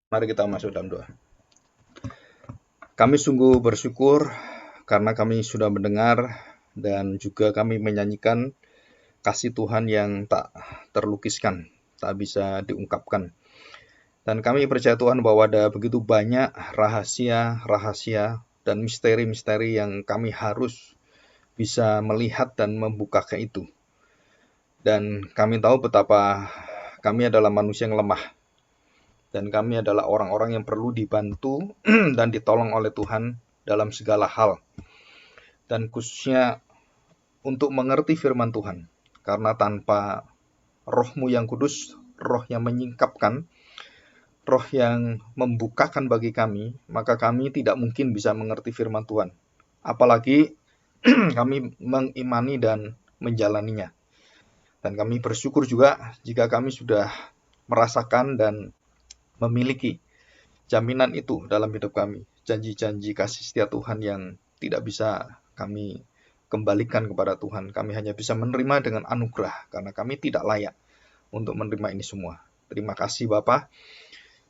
Mari kita masuk dalam doa. Kami sungguh bersyukur karena kami sudah mendengar dan juga kami menyanyikan kasih Tuhan yang tak terlukiskan, tak bisa diungkapkan. Dan kami percaya Tuhan bahwa ada begitu banyak rahasia-rahasia dan misteri-misteri yang kami harus bisa melihat dan membukakan itu. Dan kami tahu betapa kami adalah manusia yang lemah. Dan kami adalah orang-orang yang perlu dibantu dan ditolong oleh Tuhan dalam segala hal. Dan khususnya untuk mengerti firman Tuhan. Karena tanpa Roh-Mu yang kudus, Roh yang menyingkapkan, Roh yang membukakan bagi kami, maka kami tidak mungkin bisa mengerti firman Tuhan. Apalagi kami mengimani dan menjalaninya. Dan kami bersyukur juga jika kami sudah merasakan dan memiliki jaminan itu dalam hidup kami. Janji-janji kasih setia Tuhan yang tidak bisa kami kembalikan kepada Tuhan. Kami hanya bisa menerima dengan anugerah karena kami tidak layak untuk menerima ini semua. Terima kasih Bapa.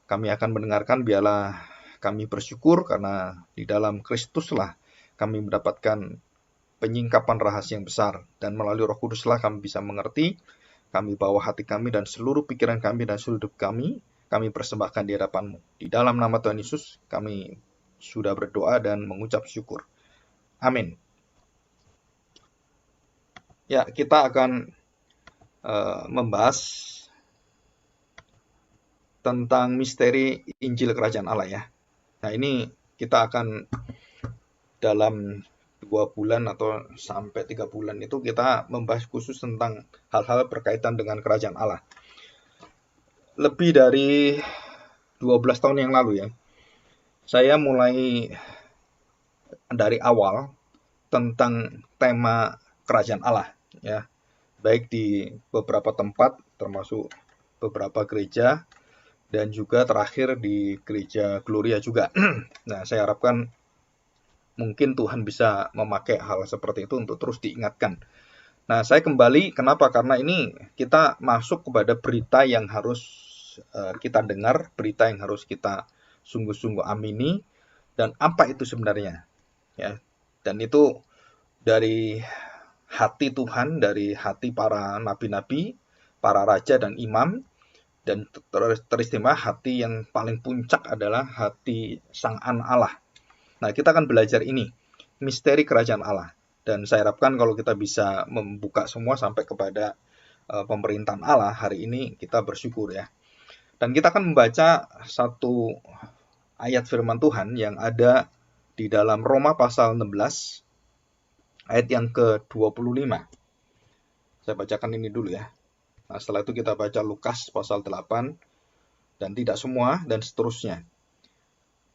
Kami akan mendengarkan, biarlah kami bersyukur karena di dalam Kristuslah kami mendapatkan penyingkapan rahasia yang besar, dan melalui Roh Kuduslah kami bisa mengerti. Kami bawa hati kami dan seluruh pikiran kami dan seluruh hidup kami persembahkan di hadapan-Mu. Di dalam nama Tuhan Yesus kami sudah berdoa dan mengucap syukur. Amin. Ya, kita akan membahas tentang misteri Injil Kerajaan Allah ya. Nah, ini kita akan dalam 2 bulan atau sampai 3 bulan itu kita membahas khusus tentang hal-hal berkaitan dengan Kerajaan Allah. Lebih dari 12 tahun yang lalu ya, saya mulai dari awal tentang tema Kerajaan Allah ya, baik di beberapa tempat termasuk beberapa gereja dan juga terakhir di gereja Gloria juga. Nah, saya harapkan mungkin Tuhan bisa memakai hal seperti itu untuk terus diingatkan. Nah, saya kembali, kenapa? Karena ini kita masuk kepada berita yang harus kita dengar, berita yang harus kita sungguh-sungguh amini, dan apa itu sebenarnya. Ya. Dan itu dari hati Tuhan, dari hati para nabi-nabi, para raja dan imam, dan teristimewa hati yang paling puncak adalah hati Sang Anak Allah. Nah, kita akan belajar ini, misteri Kerajaan Allah. Dan saya harapkan kalau kita bisa membuka semua sampai kepada pemerintahan Allah hari ini, kita bersyukur ya. Dan kita akan membaca satu ayat firman Tuhan yang ada di dalam Roma pasal 16, ayat yang ke-25. Saya bacakan ini dulu ya. Nah, setelah itu kita baca Lukas pasal 8, dan tidak semua, dan seterusnya.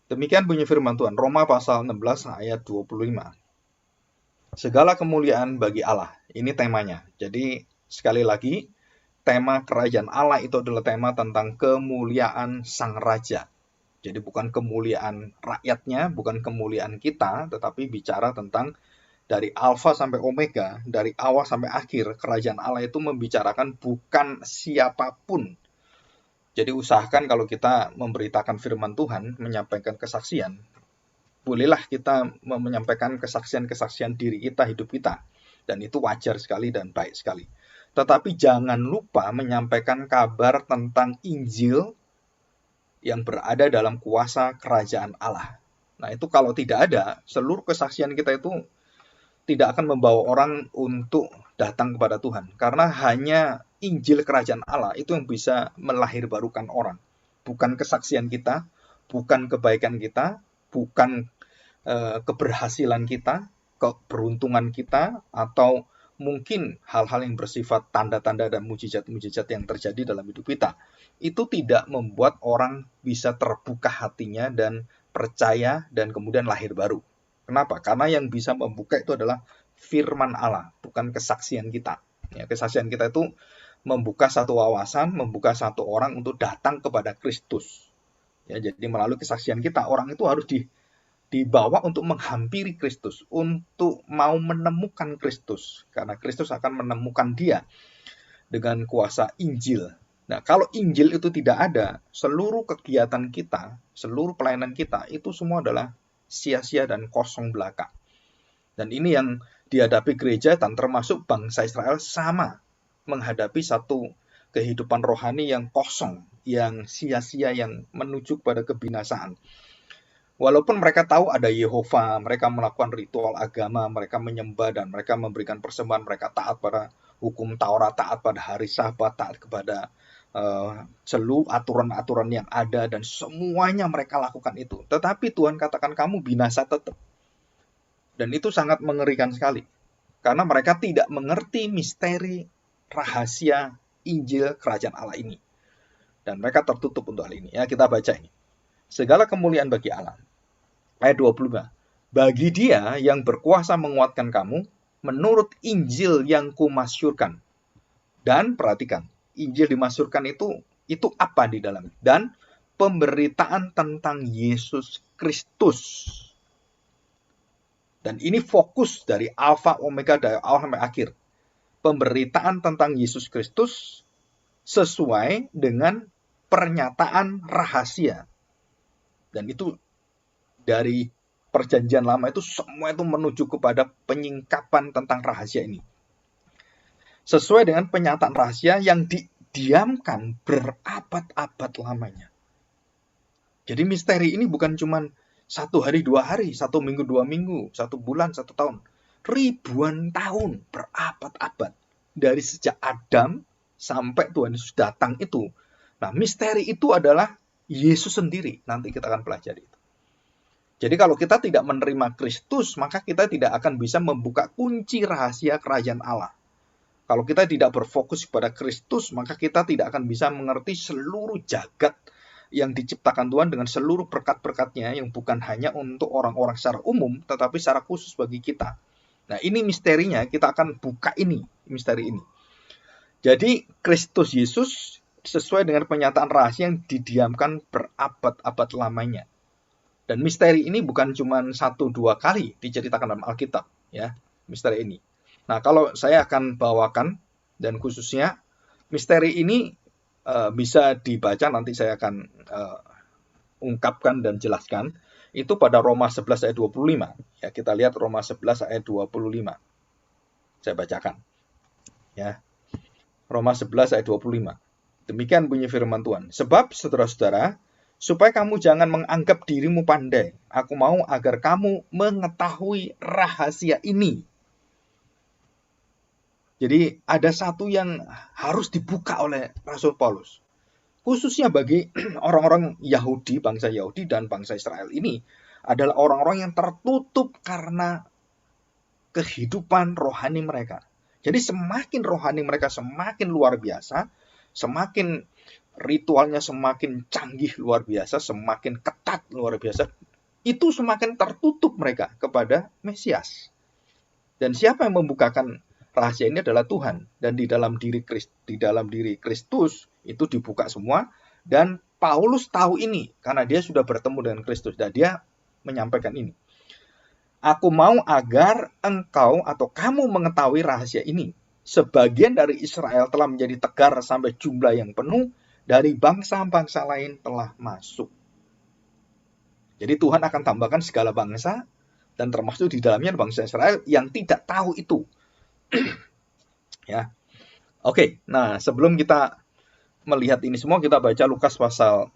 Demikian bunyi firman Tuhan, Roma pasal 16 ayat 25. Segala kemuliaan bagi Allah. Ini temanya. Jadi sekali lagi, tema Kerajaan Allah itu adalah tema tentang kemuliaan Sang Raja. Jadi bukan kemuliaan rakyatnya, bukan kemuliaan kita, tetapi bicara tentang dari Alfa sampai Omega, dari awal sampai akhir, Kerajaan Allah itu membicarakan bukan siapapun. Jadi usahakan kalau kita memberitakan firman Tuhan, menyampaikan kesaksian, bolehlah kita menyampaikan kesaksian-kesaksian diri kita, hidup kita. Dan itu wajar sekali dan baik sekali. Tetapi jangan lupa menyampaikan kabar tentang Injil yang berada dalam kuasa Kerajaan Allah. Nah, itu kalau tidak ada, seluruh kesaksian kita itu tidak akan membawa orang untuk datang kepada Tuhan. Karena hanya Injil Kerajaan Allah itu yang bisa melahirbarukan orang. Bukan kesaksian kita, bukan kebaikan kita, bukan keberhasilan kita, keberuntungan kita, atau mungkin hal-hal yang bersifat tanda-tanda dan mujizat-mujizat yang terjadi dalam hidup kita. Itu tidak membuat orang bisa terbuka hatinya dan percaya dan kemudian lahir baru. Kenapa? Karena yang bisa membuka itu adalah firman Allah, bukan kesaksian kita. Ya, kesaksian kita itu membuka satu wawasan, membuka satu orang untuk datang kepada Kristus. Ya, jadi melalui kesaksian kita, orang itu harus dibawa untuk menghampiri Kristus, untuk mau menemukan Kristus. Karena Kristus akan menemukan dia dengan kuasa Injil. Nah, kalau Injil itu tidak ada, seluruh kegiatan kita, seluruh pelayanan kita, itu semua adalah sia-sia dan kosong belaka. Dan ini yang dihadapi gereja dan termasuk bangsa Israel sama menghadapi satu kehidupan rohani yang kosong, yang sia-sia, yang menuju pada kebinasaan. Walaupun mereka tahu ada Yehova, mereka melakukan ritual agama, mereka menyembah dan mereka memberikan persembahan, mereka taat pada hukum Taurat, taat pada hari Sabat, taat kepada seluruh aturan-aturan yang ada, dan semuanya mereka lakukan itu. Tetapi Tuhan katakan kamu binasa tetap. Dan itu sangat mengerikan sekali. Karena mereka tidak mengerti misteri, rahasia, Injil Kerajaan Allah ini. Dan mereka tertutup untuk hal ini. Ya, kita baca ini. Segala kemuliaan bagi Allah. Ayat 25. Bagi Dia yang berkuasa menguatkan kamu menurut Injil yang kumasyurkan. Dan perhatikan, Injil dimasyurkan itu apa di dalamnya? Dan pemberitaan tentang Yesus Kristus. Dan ini fokus dari Alfa Omega, dari awal sampai akhir. Pemberitaan tentang Yesus Kristus sesuai dengan pernyataan rahasia. Dan itu dari perjanjian lama itu semua itu menuju kepada penyingkapan tentang rahasia ini. Sesuai dengan pernyataan rahasia yang didiamkan berabad-abad lamanya. Jadi misteri ini bukan cuma 1 hari, 2 hari, 1 minggu, 2 minggu, 1 bulan, 1 tahun. Ribuan tahun, berabad-abad. Dari sejak Adam sampai Tuhan Yesus datang itu. Nah, misteri itu adalah Yesus sendiri. Nanti kita akan pelajari itu. Jadi kalau kita tidak menerima Kristus, maka kita tidak akan bisa membuka kunci rahasia kerajaan Allah. Kalau kita tidak berfokus pada Kristus, maka kita tidak akan bisa mengerti seluruh jagat yang diciptakan Tuhan dengan seluruh berkat-berkatnya yang bukan hanya untuk orang-orang secara umum, tetapi secara khusus bagi kita. Nah, ini misterinya, kita akan buka ini, misteri ini. Jadi, Kristus Yesus sesuai dengan pernyataan rahasia yang didiamkan berabad-abad lamanya. Dan misteri ini bukan cuma 1-2 kali diceritakan dalam Alkitab, ya, misteri ini. Nah, kalau saya akan bawakan, dan khususnya misteri ini bisa dibaca, nanti saya akan ungkapkan dan jelaskan, itu pada Roma 11 ayat 25. Ya, kita lihat Roma 11 ayat 25. Saya bacakan. Ya. Roma 11 ayat 25. Demikian bunyi firman Tuhan. Sebab, saudara-saudara, supaya kamu jangan menganggap dirimu pandai, aku mau agar kamu mengetahui rahasia ini. Jadi ada satu yang harus dibuka oleh Rasul Paulus. Khususnya bagi orang-orang Yahudi, bangsa Yahudi dan bangsa Israel ini adalah orang-orang yang tertutup karena kehidupan rohani mereka. Jadi semakin rohani mereka semakin luar biasa, semakin ritualnya semakin canggih luar biasa, semakin ketat luar biasa, itu semakin tertutup mereka kepada Mesias. Dan siapa yang membukakan rahasia ini adalah Tuhan. Dan di dalam diri Kristus itu dibuka semua. Dan Paulus tahu ini karena dia sudah bertemu dengan Kristus dan dia menyampaikan ini. Aku mau agar engkau atau kamu mengetahui rahasia ini. Sebagian dari Israel telah menjadi tegar sampai jumlah yang penuh. Dari bangsa-bangsa lain telah masuk. Jadi Tuhan akan tambahkan segala bangsa, dan termasuk di dalamnya bangsa Israel yang tidak tahu itu. Ya. Oke, nah sebelum kita melihat ini semua, kita baca Lukas pasal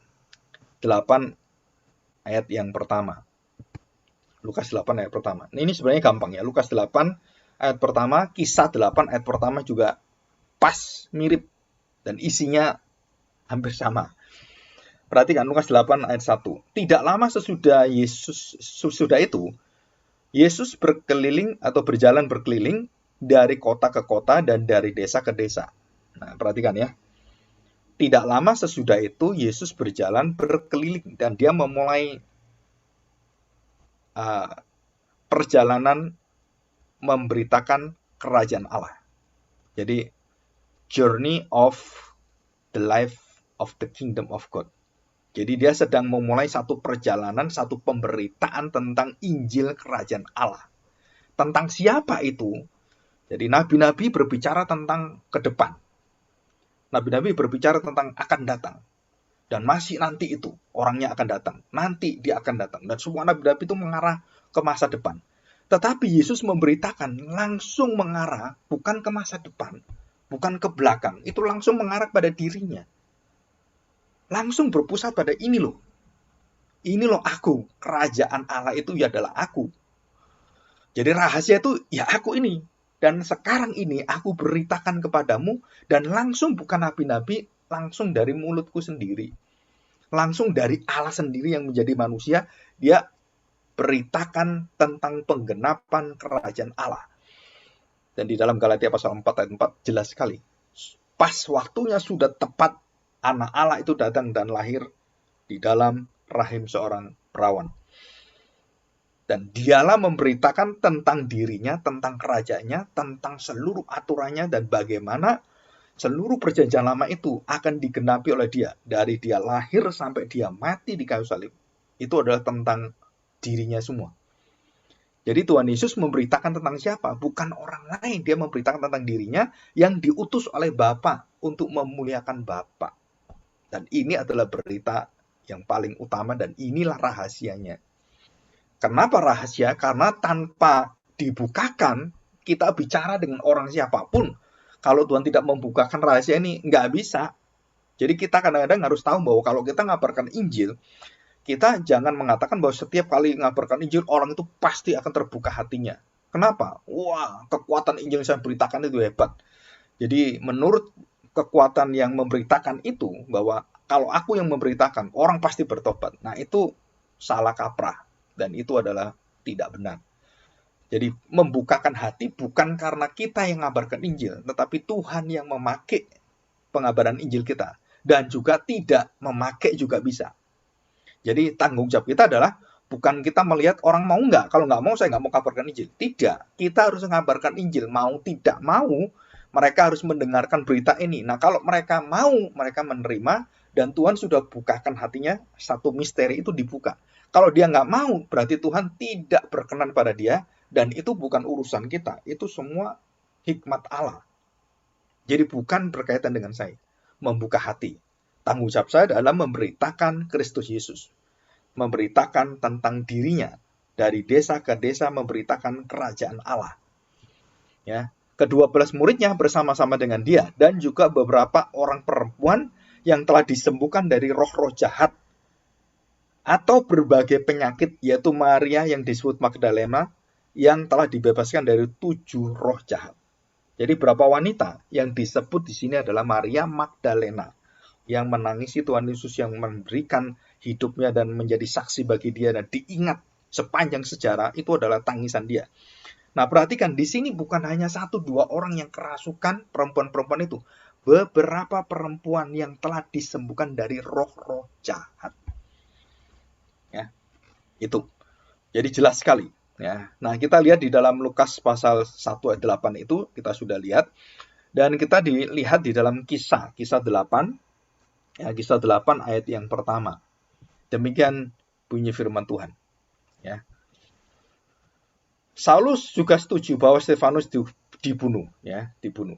8 ayat yang pertama. Lukas 8 ayat pertama. Ini sebenarnya gampang ya. Lukas 8 ayat pertama, Kisah 8 ayat pertama juga pas, mirip, dan isinya hampir sama. Perhatikan Lukas 8 ayat 1. Tidak lama sesudah itu, Yesus berkeliling atau berjalan berkeliling dari kota ke kota dan dari desa ke desa. Nah, perhatikan ya. Tidak lama sesudah itu, Yesus berjalan berkeliling dan dia memulai perjalanan memberitakan kerajaan Allah. Jadi, journey of the life of the kingdom of God. Jadi dia sedang memulai satu perjalanan, satu pemberitaan tentang Injil Kerajaan Allah. Tentang siapa itu? Jadi nabi-nabi berbicara tentang ke depan. Nabi-nabi berbicara tentang akan datang. Dan masih nanti itu orangnya akan datang. Nanti dia akan datang. Dan semua nabi-nabi itu mengarah ke masa depan. Tetapi Yesus memberitakan langsung mengarah bukan ke masa depan, bukan ke belakang. Itu langsung mengarah pada dirinya. Langsung berpusat pada ini loh. Ini loh aku. Kerajaan Allah itu ya adalah aku. Jadi rahasia itu ya aku ini. Dan sekarang ini aku beritakan kepadamu. Dan langsung bukan nabi-nabi, langsung dari mulutku sendiri. Langsung dari Allah sendiri yang menjadi manusia. Dia beritakan tentang penggenapan kerajaan Allah. Dan di dalam Galatia pasal 4 ayat 4 jelas sekali. Pas waktunya sudah tepat, anak Allah itu datang dan lahir di dalam rahim seorang perawan. Dan dialah memberitakan tentang dirinya, tentang kerajaannya, tentang seluruh aturannya, dan bagaimana seluruh perjanjian lama itu akan digenapi oleh dia. Dari dia lahir sampai dia mati di kayu salib. Itu adalah tentang dirinya semua. Jadi Tuhan Yesus memberitakan tentang siapa? Bukan orang lain. Dia memberitakan tentang dirinya yang diutus oleh Bapa untuk memuliakan Bapa. Dan ini adalah berita yang paling utama dan inilah rahasianya. Kenapa rahasia? Karena tanpa dibukakan, kita bicara dengan orang siapapun. Kalau Tuhan tidak membukakan rahasia ini, nggak bisa. Jadi kita kadang-kadang harus tahu bahwa kalau kita ngabarkan Injil, kita jangan mengatakan bahwa setiap kali ngabarkan Injil, orang itu pasti akan terbuka hatinya. Kenapa? Wah, kekuatan Injil yang saya beritakan itu hebat. Jadi menurut kekuatan yang memberitakan itu, bahwa kalau aku yang memberitakan, orang pasti bertobat. Nah itu salah kaprah. Dan itu adalah tidak benar. Jadi membukakan hati bukan karena kita yang ngabarkan Injil, tetapi Tuhan yang memakai pengabaran Injil kita. Dan juga tidak memakai juga bisa. Jadi tanggung jawab kita adalah bukan kita melihat orang mau nggak. Kalau nggak mau, saya nggak mau kabarkan Injil. Tidak. Kita harus mengabarkan Injil. Mau tidak mau, mereka harus mendengarkan berita ini. Nah kalau mereka mau, mereka menerima. Dan Tuhan sudah bukakan hatinya, satu misteri itu dibuka. Kalau dia nggak mau, berarti Tuhan tidak berkenan pada dia. Dan itu bukan urusan kita. Itu semua hikmat Allah. Jadi bukan berkaitan dengan saya. Membuka hati. Tanggung jawab saya adalah memberitakan Kristus Yesus. Memberitakan tentang dirinya. Dari desa ke desa memberitakan kerajaan Allah. Ya. Ke-12 muridnya bersama-sama dengan dia. Dan juga beberapa orang perempuan yang telah disembuhkan dari roh-roh jahat atau berbagai penyakit, yaitu Maria yang disebut Magdalena yang telah dibebaskan dari 7 roh jahat. Jadi berapa wanita yang disebut di sini adalah Maria Magdalena yang menangisi Tuhan Yesus, yang memberikan hidupnya dan menjadi saksi bagi dia dan diingat sepanjang sejarah. Itu adalah tangisan dia. Nah perhatikan di sini bukan hanya 1-2 orang yang kerasukan, perempuan-perempuan itu. Beberapa perempuan yang telah disembuhkan dari roh-roh jahat. Ya, itu. Jadi jelas sekali. Ya. Nah kita lihat di dalam Lukas pasal 1 ayat 8 itu kita sudah lihat. Dan kita dilihat di dalam kisah 8. Ya, kisah 8 ayat yang pertama. Demikian bunyi firman Tuhan. Ya. Saulus juga setuju bahwa Stefanus dibunuh. Ya, dibunuh.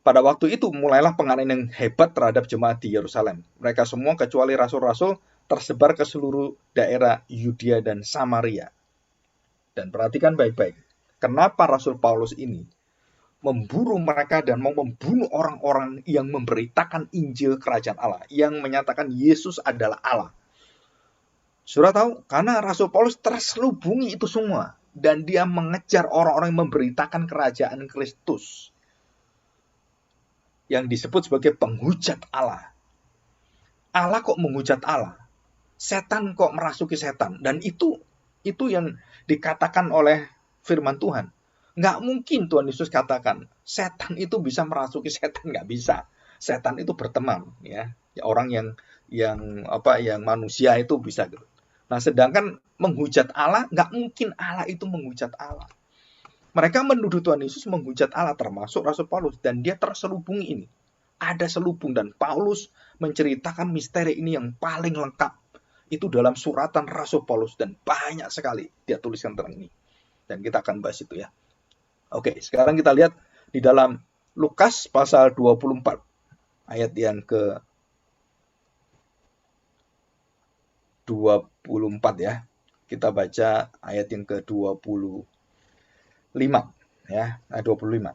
Pada waktu itu mulailah penganiayaan yang hebat terhadap jemaat di Yerusalem. Mereka semua kecuali rasul-rasul tersebar ke seluruh daerah Yudea dan Samaria. Dan perhatikan baik-baik. Kenapa Rasul Paulus ini memburu mereka dan mau membunuh orang-orang yang memberitakan Injil Kerajaan Allah. Yang menyatakan Yesus adalah Allah. Saudara tahu? Karena Rasul Paulus terselubungi itu semua. Dan dia mengejar orang-orang yang memberitakan kerajaan Kristus. Yang disebut sebagai penghujat Allah. Allah kok menghujat Allah? Setan kok merasuki setan? Dan itu yang dikatakan oleh firman Tuhan. Nggak mungkin Tuhan Yesus katakan, setan itu bisa merasuki setan, nggak bisa. Setan itu berteman, ya. Orang yang manusia itu bisa gitu. Nah, sedangkan menghujat Allah, nggak mungkin Allah itu menghujat Allah. Mereka menuduh Tuhan Yesus menghujat Allah, termasuk Rasul Paulus, dan dia terselubungi ini. Ada selubung, dan Paulus menceritakan misteri ini yang paling lengkap. Itu dalam suratan Rasul Paulus, dan banyak sekali dia tuliskan tentang ini. Dan kita akan bahas itu ya. Oke, sekarang kita lihat di dalam Lukas pasal 24 ayat yang ke-24 ya. Kita baca ayat yang ke-25 ya, ayat 25.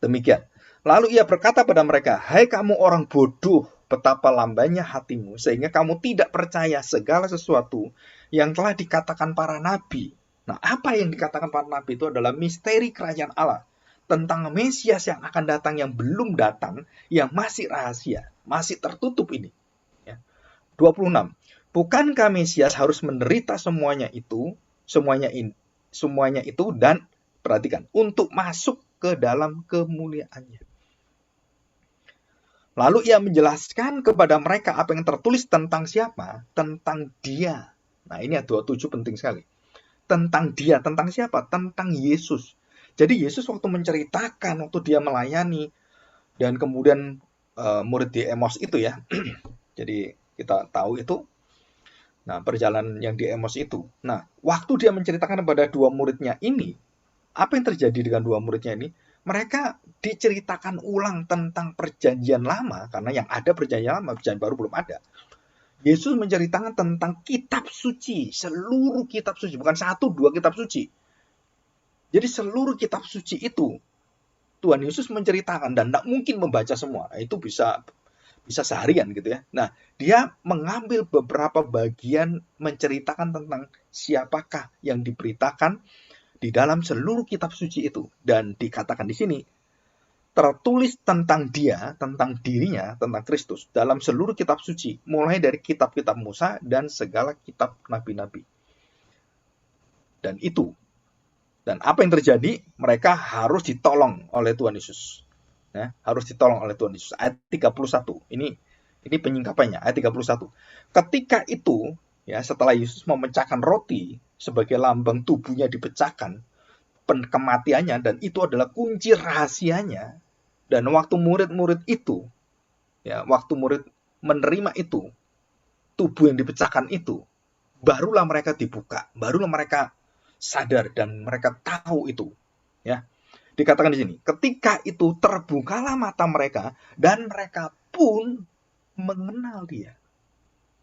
Demikian. Lalu ia berkata pada mereka, "Hai kamu orang bodoh, betapa lambannya hatimu, sehingga kamu tidak percaya segala sesuatu yang telah dikatakan para nabi." Nah, apa yang dikatakan para nabi itu adalah misteri kerajaan Allah. Tentang Mesias yang akan datang, yang belum datang, yang masih rahasia, masih tertutup ini. 26. Bukankah Mesias harus menderita semuanya itu dan perhatikan, untuk masuk ke dalam kemuliaannya. Lalu ia menjelaskan kepada mereka apa yang tertulis tentang siapa? Tentang dia. Nah, ini 27 penting sekali. Tentang dia, tentang siapa? Tentang Yesus. Jadi Yesus waktu menceritakan, waktu dia melayani, dan kemudian murid di Emos itu ya. Jadi kita tahu itu. Nah, perjalanan yang di Emos itu. Nah, waktu dia menceritakan kepada dua muridnya ini, apa yang terjadi dengan dua muridnya ini? Mereka diceritakan ulang tentang perjanjian lama, karena yang ada perjanjian lama, perjanjian baru belum ada. Yesus menceritakan tentang kitab suci, seluruh kitab suci, bukan satu, dua kitab suci. Jadi seluruh kitab suci itu, Tuhan Yesus menceritakan, dan tidak mungkin membaca semua. Itu bisa seharian gitu ya. Nah, dia mengambil beberapa bagian menceritakan tentang siapakah yang diberitakan di dalam seluruh kitab suci itu. Dan dikatakan di sini, tertulis tentang dia, tentang dirinya, tentang Kristus, dalam seluruh kitab suci, mulai dari kitab-kitab Musa dan segala kitab nabi-nabi. Dan itu. Dan apa yang terjadi? Mereka harus ditolong oleh Tuhan Yesus. Ya, harus ditolong oleh Tuhan Yesus. Ayat 31. Ini penyingkapannya, ayat 31. Ketika itu, ya, setelah Yesus memecahkan roti sebagai lambang tubuhnya dipecahkan, kematiannya, dan itu adalah kunci rahasianya. Dan waktu murid-murid itu, ya, waktu murid menerima itu, tubuh yang dipecahkan itu, barulah mereka dibuka, barulah mereka sadar dan mereka tahu itu, ya. Dikatakan di sini, ketika itu terbukalah mata mereka dan mereka pun mengenal dia,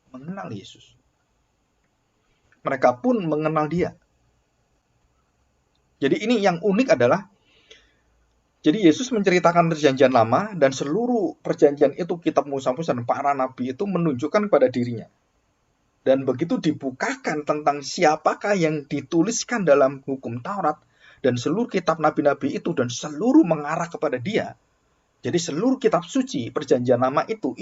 mengenal Yesus. Mereka pun mengenal dia. Jadi ini yang unik adalah, jadi Yesus menceritakan perjanjian lama, dan seluruh perjanjian itu, kitab Musa dan para nabi itu menunjukkan kepada dirinya. Dan begitu dibukakan tentang siapakah yang dituliskan dalam hukum Taurat, dan seluruh kitab nabi-nabi itu, dan seluruh mengarah kepada dia. Jadi seluruh kitab suci perjanjian lama itu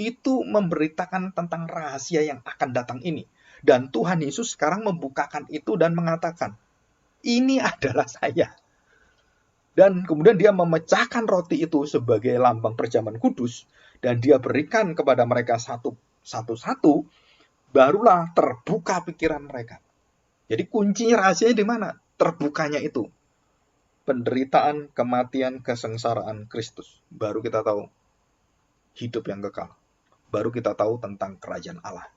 memberitakan tentang rahasia yang akan datang ini. Dan Tuhan Yesus sekarang membukakan itu dan mengatakan, ini adalah saya. Dan kemudian dia memecahkan roti itu sebagai lambang perjamuan kudus, dan dia berikan kepada mereka satu-satu, barulah terbuka pikiran mereka. Jadi kuncinya, rahasianya di mana? Terbukanya itu. Penderitaan, kematian, kesengsaraan Kristus. Baru kita tahu hidup yang kekal. Baru kita tahu tentang kerajaan Allah.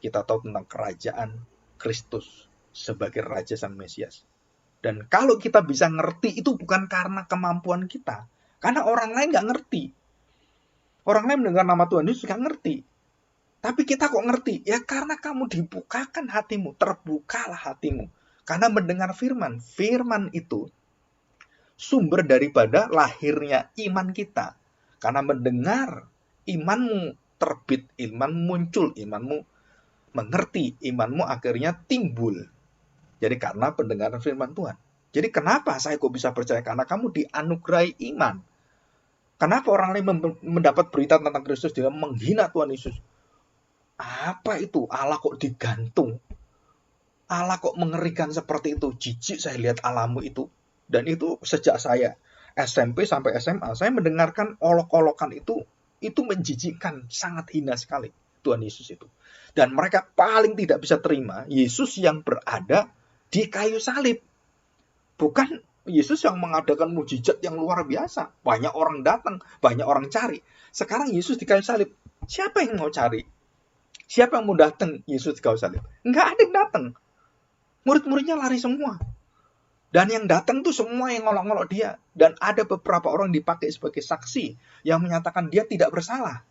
Kita tahu tentang kerajaan Kristus sebagai Raja Sang Mesias. Dan kalau kita bisa ngerti, itu bukan karena kemampuan kita. Karena orang lain nggak ngerti. Orang lain mendengar nama Tuhan Yesus nggak ngerti. Tapi kita kok ngerti? Ya karena kamu dibukakan hatimu, terbukalah hatimu. Karena mendengar firman. Firman itu sumber daripada lahirnya iman kita. Karena mendengar, imanmu terbit, iman muncul, imanmu mengerti, imanmu akhirnya timbul. Jadi karena pendengaran firman Tuhan. Jadi kenapa saya kok bisa percaya? Karena kamu dianugerahi iman. Kenapa orang lain mendapat berita tentang Kristus, dia menghina Tuhan Yesus? Apa itu? Allah kok digantung? Allah kok mengerikan seperti itu? Jijik saya lihat Allahmu itu. Dan itu sejak saya SMP sampai SMA, saya mendengarkan olok-olokan itu menjijikkan, sangat hina sekali Tuhan Yesus itu. Dan mereka paling tidak bisa terima Yesus yang berada di kayu salib. Bukan Yesus yang mengadakan mujizat yang luar biasa. Banyak orang datang, banyak orang cari. Sekarang Yesus di kayu salib. Siapa yang mau cari? Siapa yang mau datang Yesus di kayu salib? Enggak ada yang datang. Murid-muridnya lari semua. Dan yang datang tuh semua yang ngolok-ngolok dia. Dan ada beberapa orang dipakai sebagai saksi yang menyatakan dia tidak bersalah.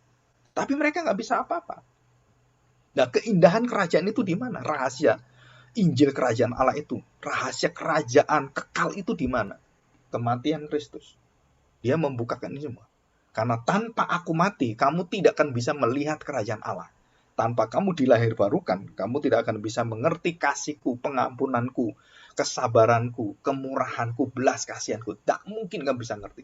Tapi mereka nggak bisa apa-apa. Nah, keindahan kerajaan itu di mana? Rahasia Injil kerajaan Allah itu, rahasia kerajaan kekal itu di mana? Kematian Kristus. Dia membukakan ini semua. Karena tanpa aku mati, kamu tidak akan bisa melihat kerajaan Allah. Tanpa kamu dilahirbarukan, kamu tidak akan bisa mengerti kasihku, pengampunanku, kesabaranku, kemurahanku, belas kasihanku. Tak mungkin kamu bisa ngerti.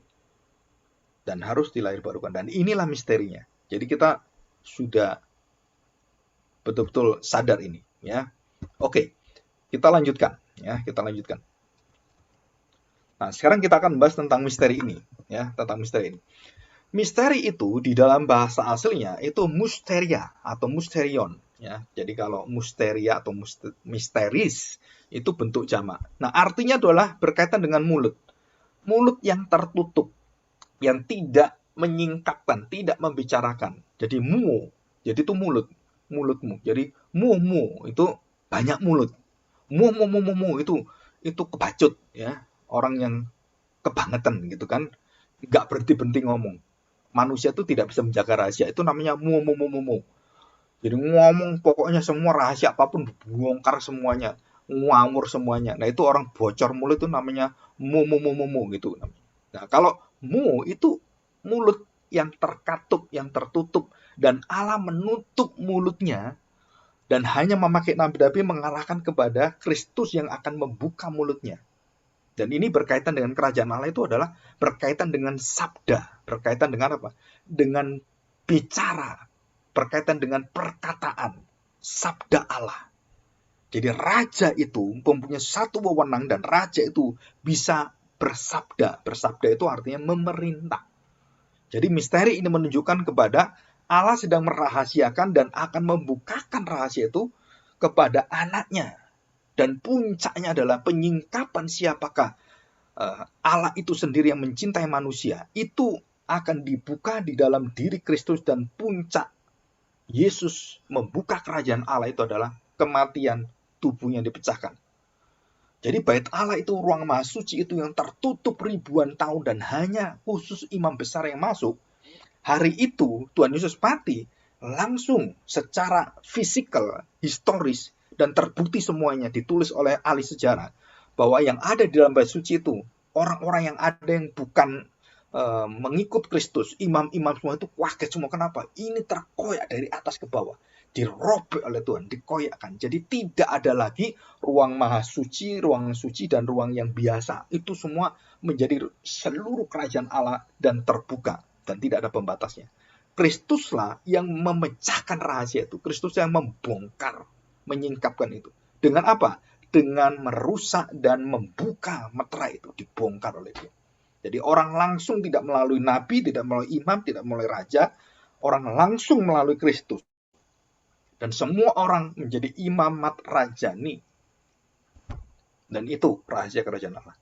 Dan harus dilahirbarukan. Dan inilah misterinya. Jadi kita sudah betul-betul sadar ini, ya. Oke, kita lanjutkan, ya. Kita lanjutkan. Nah, sekarang kita akan membahas tentang misteri ini, ya, tentang misteri ini. Misteri itu di dalam bahasa aslinya itu musteria atau musterion, ya. Jadi kalau musteria atau misteris itu bentuk jamak. Nah, artinya adalah berkaitan dengan mulut. Mulut yang tertutup, yang tidak menyingkapkan, tidak membicarakan. Jadi mu, jadi itu mulut, mulutmu. Jadi mu itu banyak mulut. Mu itu kebacut, ya. Orang yang kebangetan gitu kan, nggak berhenti-berhenti ngomong. Manusia itu tidak bisa menjaga rahasia, itu namanya mu. Jadi ngomong pokoknya semua rahasia apapun bongkar semuanya, ngawur semuanya. Nah, itu orang bocor mulut itu namanya mu gitu. Nah, kalau mu itu mulut yang terkatup, yang tertutup, dan Allah menutup mulutnya dan hanya memakai nabi-nabi mengarahkan kepada Kristus yang akan membuka mulutnya. Dan ini berkaitan dengan kerajaan Allah itu adalah berkaitan dengan sabda, berkaitan dengan apa? Dengan bicara, berkaitan dengan perkataan, sabda Allah. Jadi raja itu mempunyai satu wewenang dan raja itu bisa bersabda. Bersabda itu artinya memerintah. Jadi misteri ini menunjukkan kepada Allah sedang merahasiakan dan akan membukakan rahasia itu kepada anaknya. Dan puncaknya adalah penyingkapan siapakah Allah itu sendiri yang mencintai manusia. Itu akan dibuka di dalam diri Kristus dan puncak Yesus membuka kerajaan Allah itu adalah kematian tubuhnya dipecahkan. Jadi bait Allah itu ruang maha suci itu yang tertutup ribuan tahun dan hanya khusus imam besar yang masuk. Hari itu Tuhan Yesus mati langsung secara fisikal, historis, dan terbukti semuanya ditulis oleh ahli sejarah bahwa yang ada di dalam bait suci itu orang-orang yang ada yang bukan mengikut Kristus, imam-imam semua itu kaget semua. Kenapa? Ini terkoyak dari atas ke bawah, dirobek oleh Tuhan, dikoyakkan. Jadi tidak ada lagi ruang maha suci, ruang suci, dan ruang yang biasa. Itu semua menjadi seluruh kerajaan Allah dan terbuka dan tidak ada pembatasnya. Kristuslah yang memecahkan rahasia itu. Kristus yang membongkar, menyingkapkan itu. Dengan apa? Dengan merusak dan membuka meterai itu, dibongkar oleh Dia. Jadi orang langsung tidak melalui nabi, tidak melalui imam, tidak melalui raja, orang langsung melalui Kristus. Dan semua orang menjadi imamat rajani. Dan itu rahasia kerajaan Allah.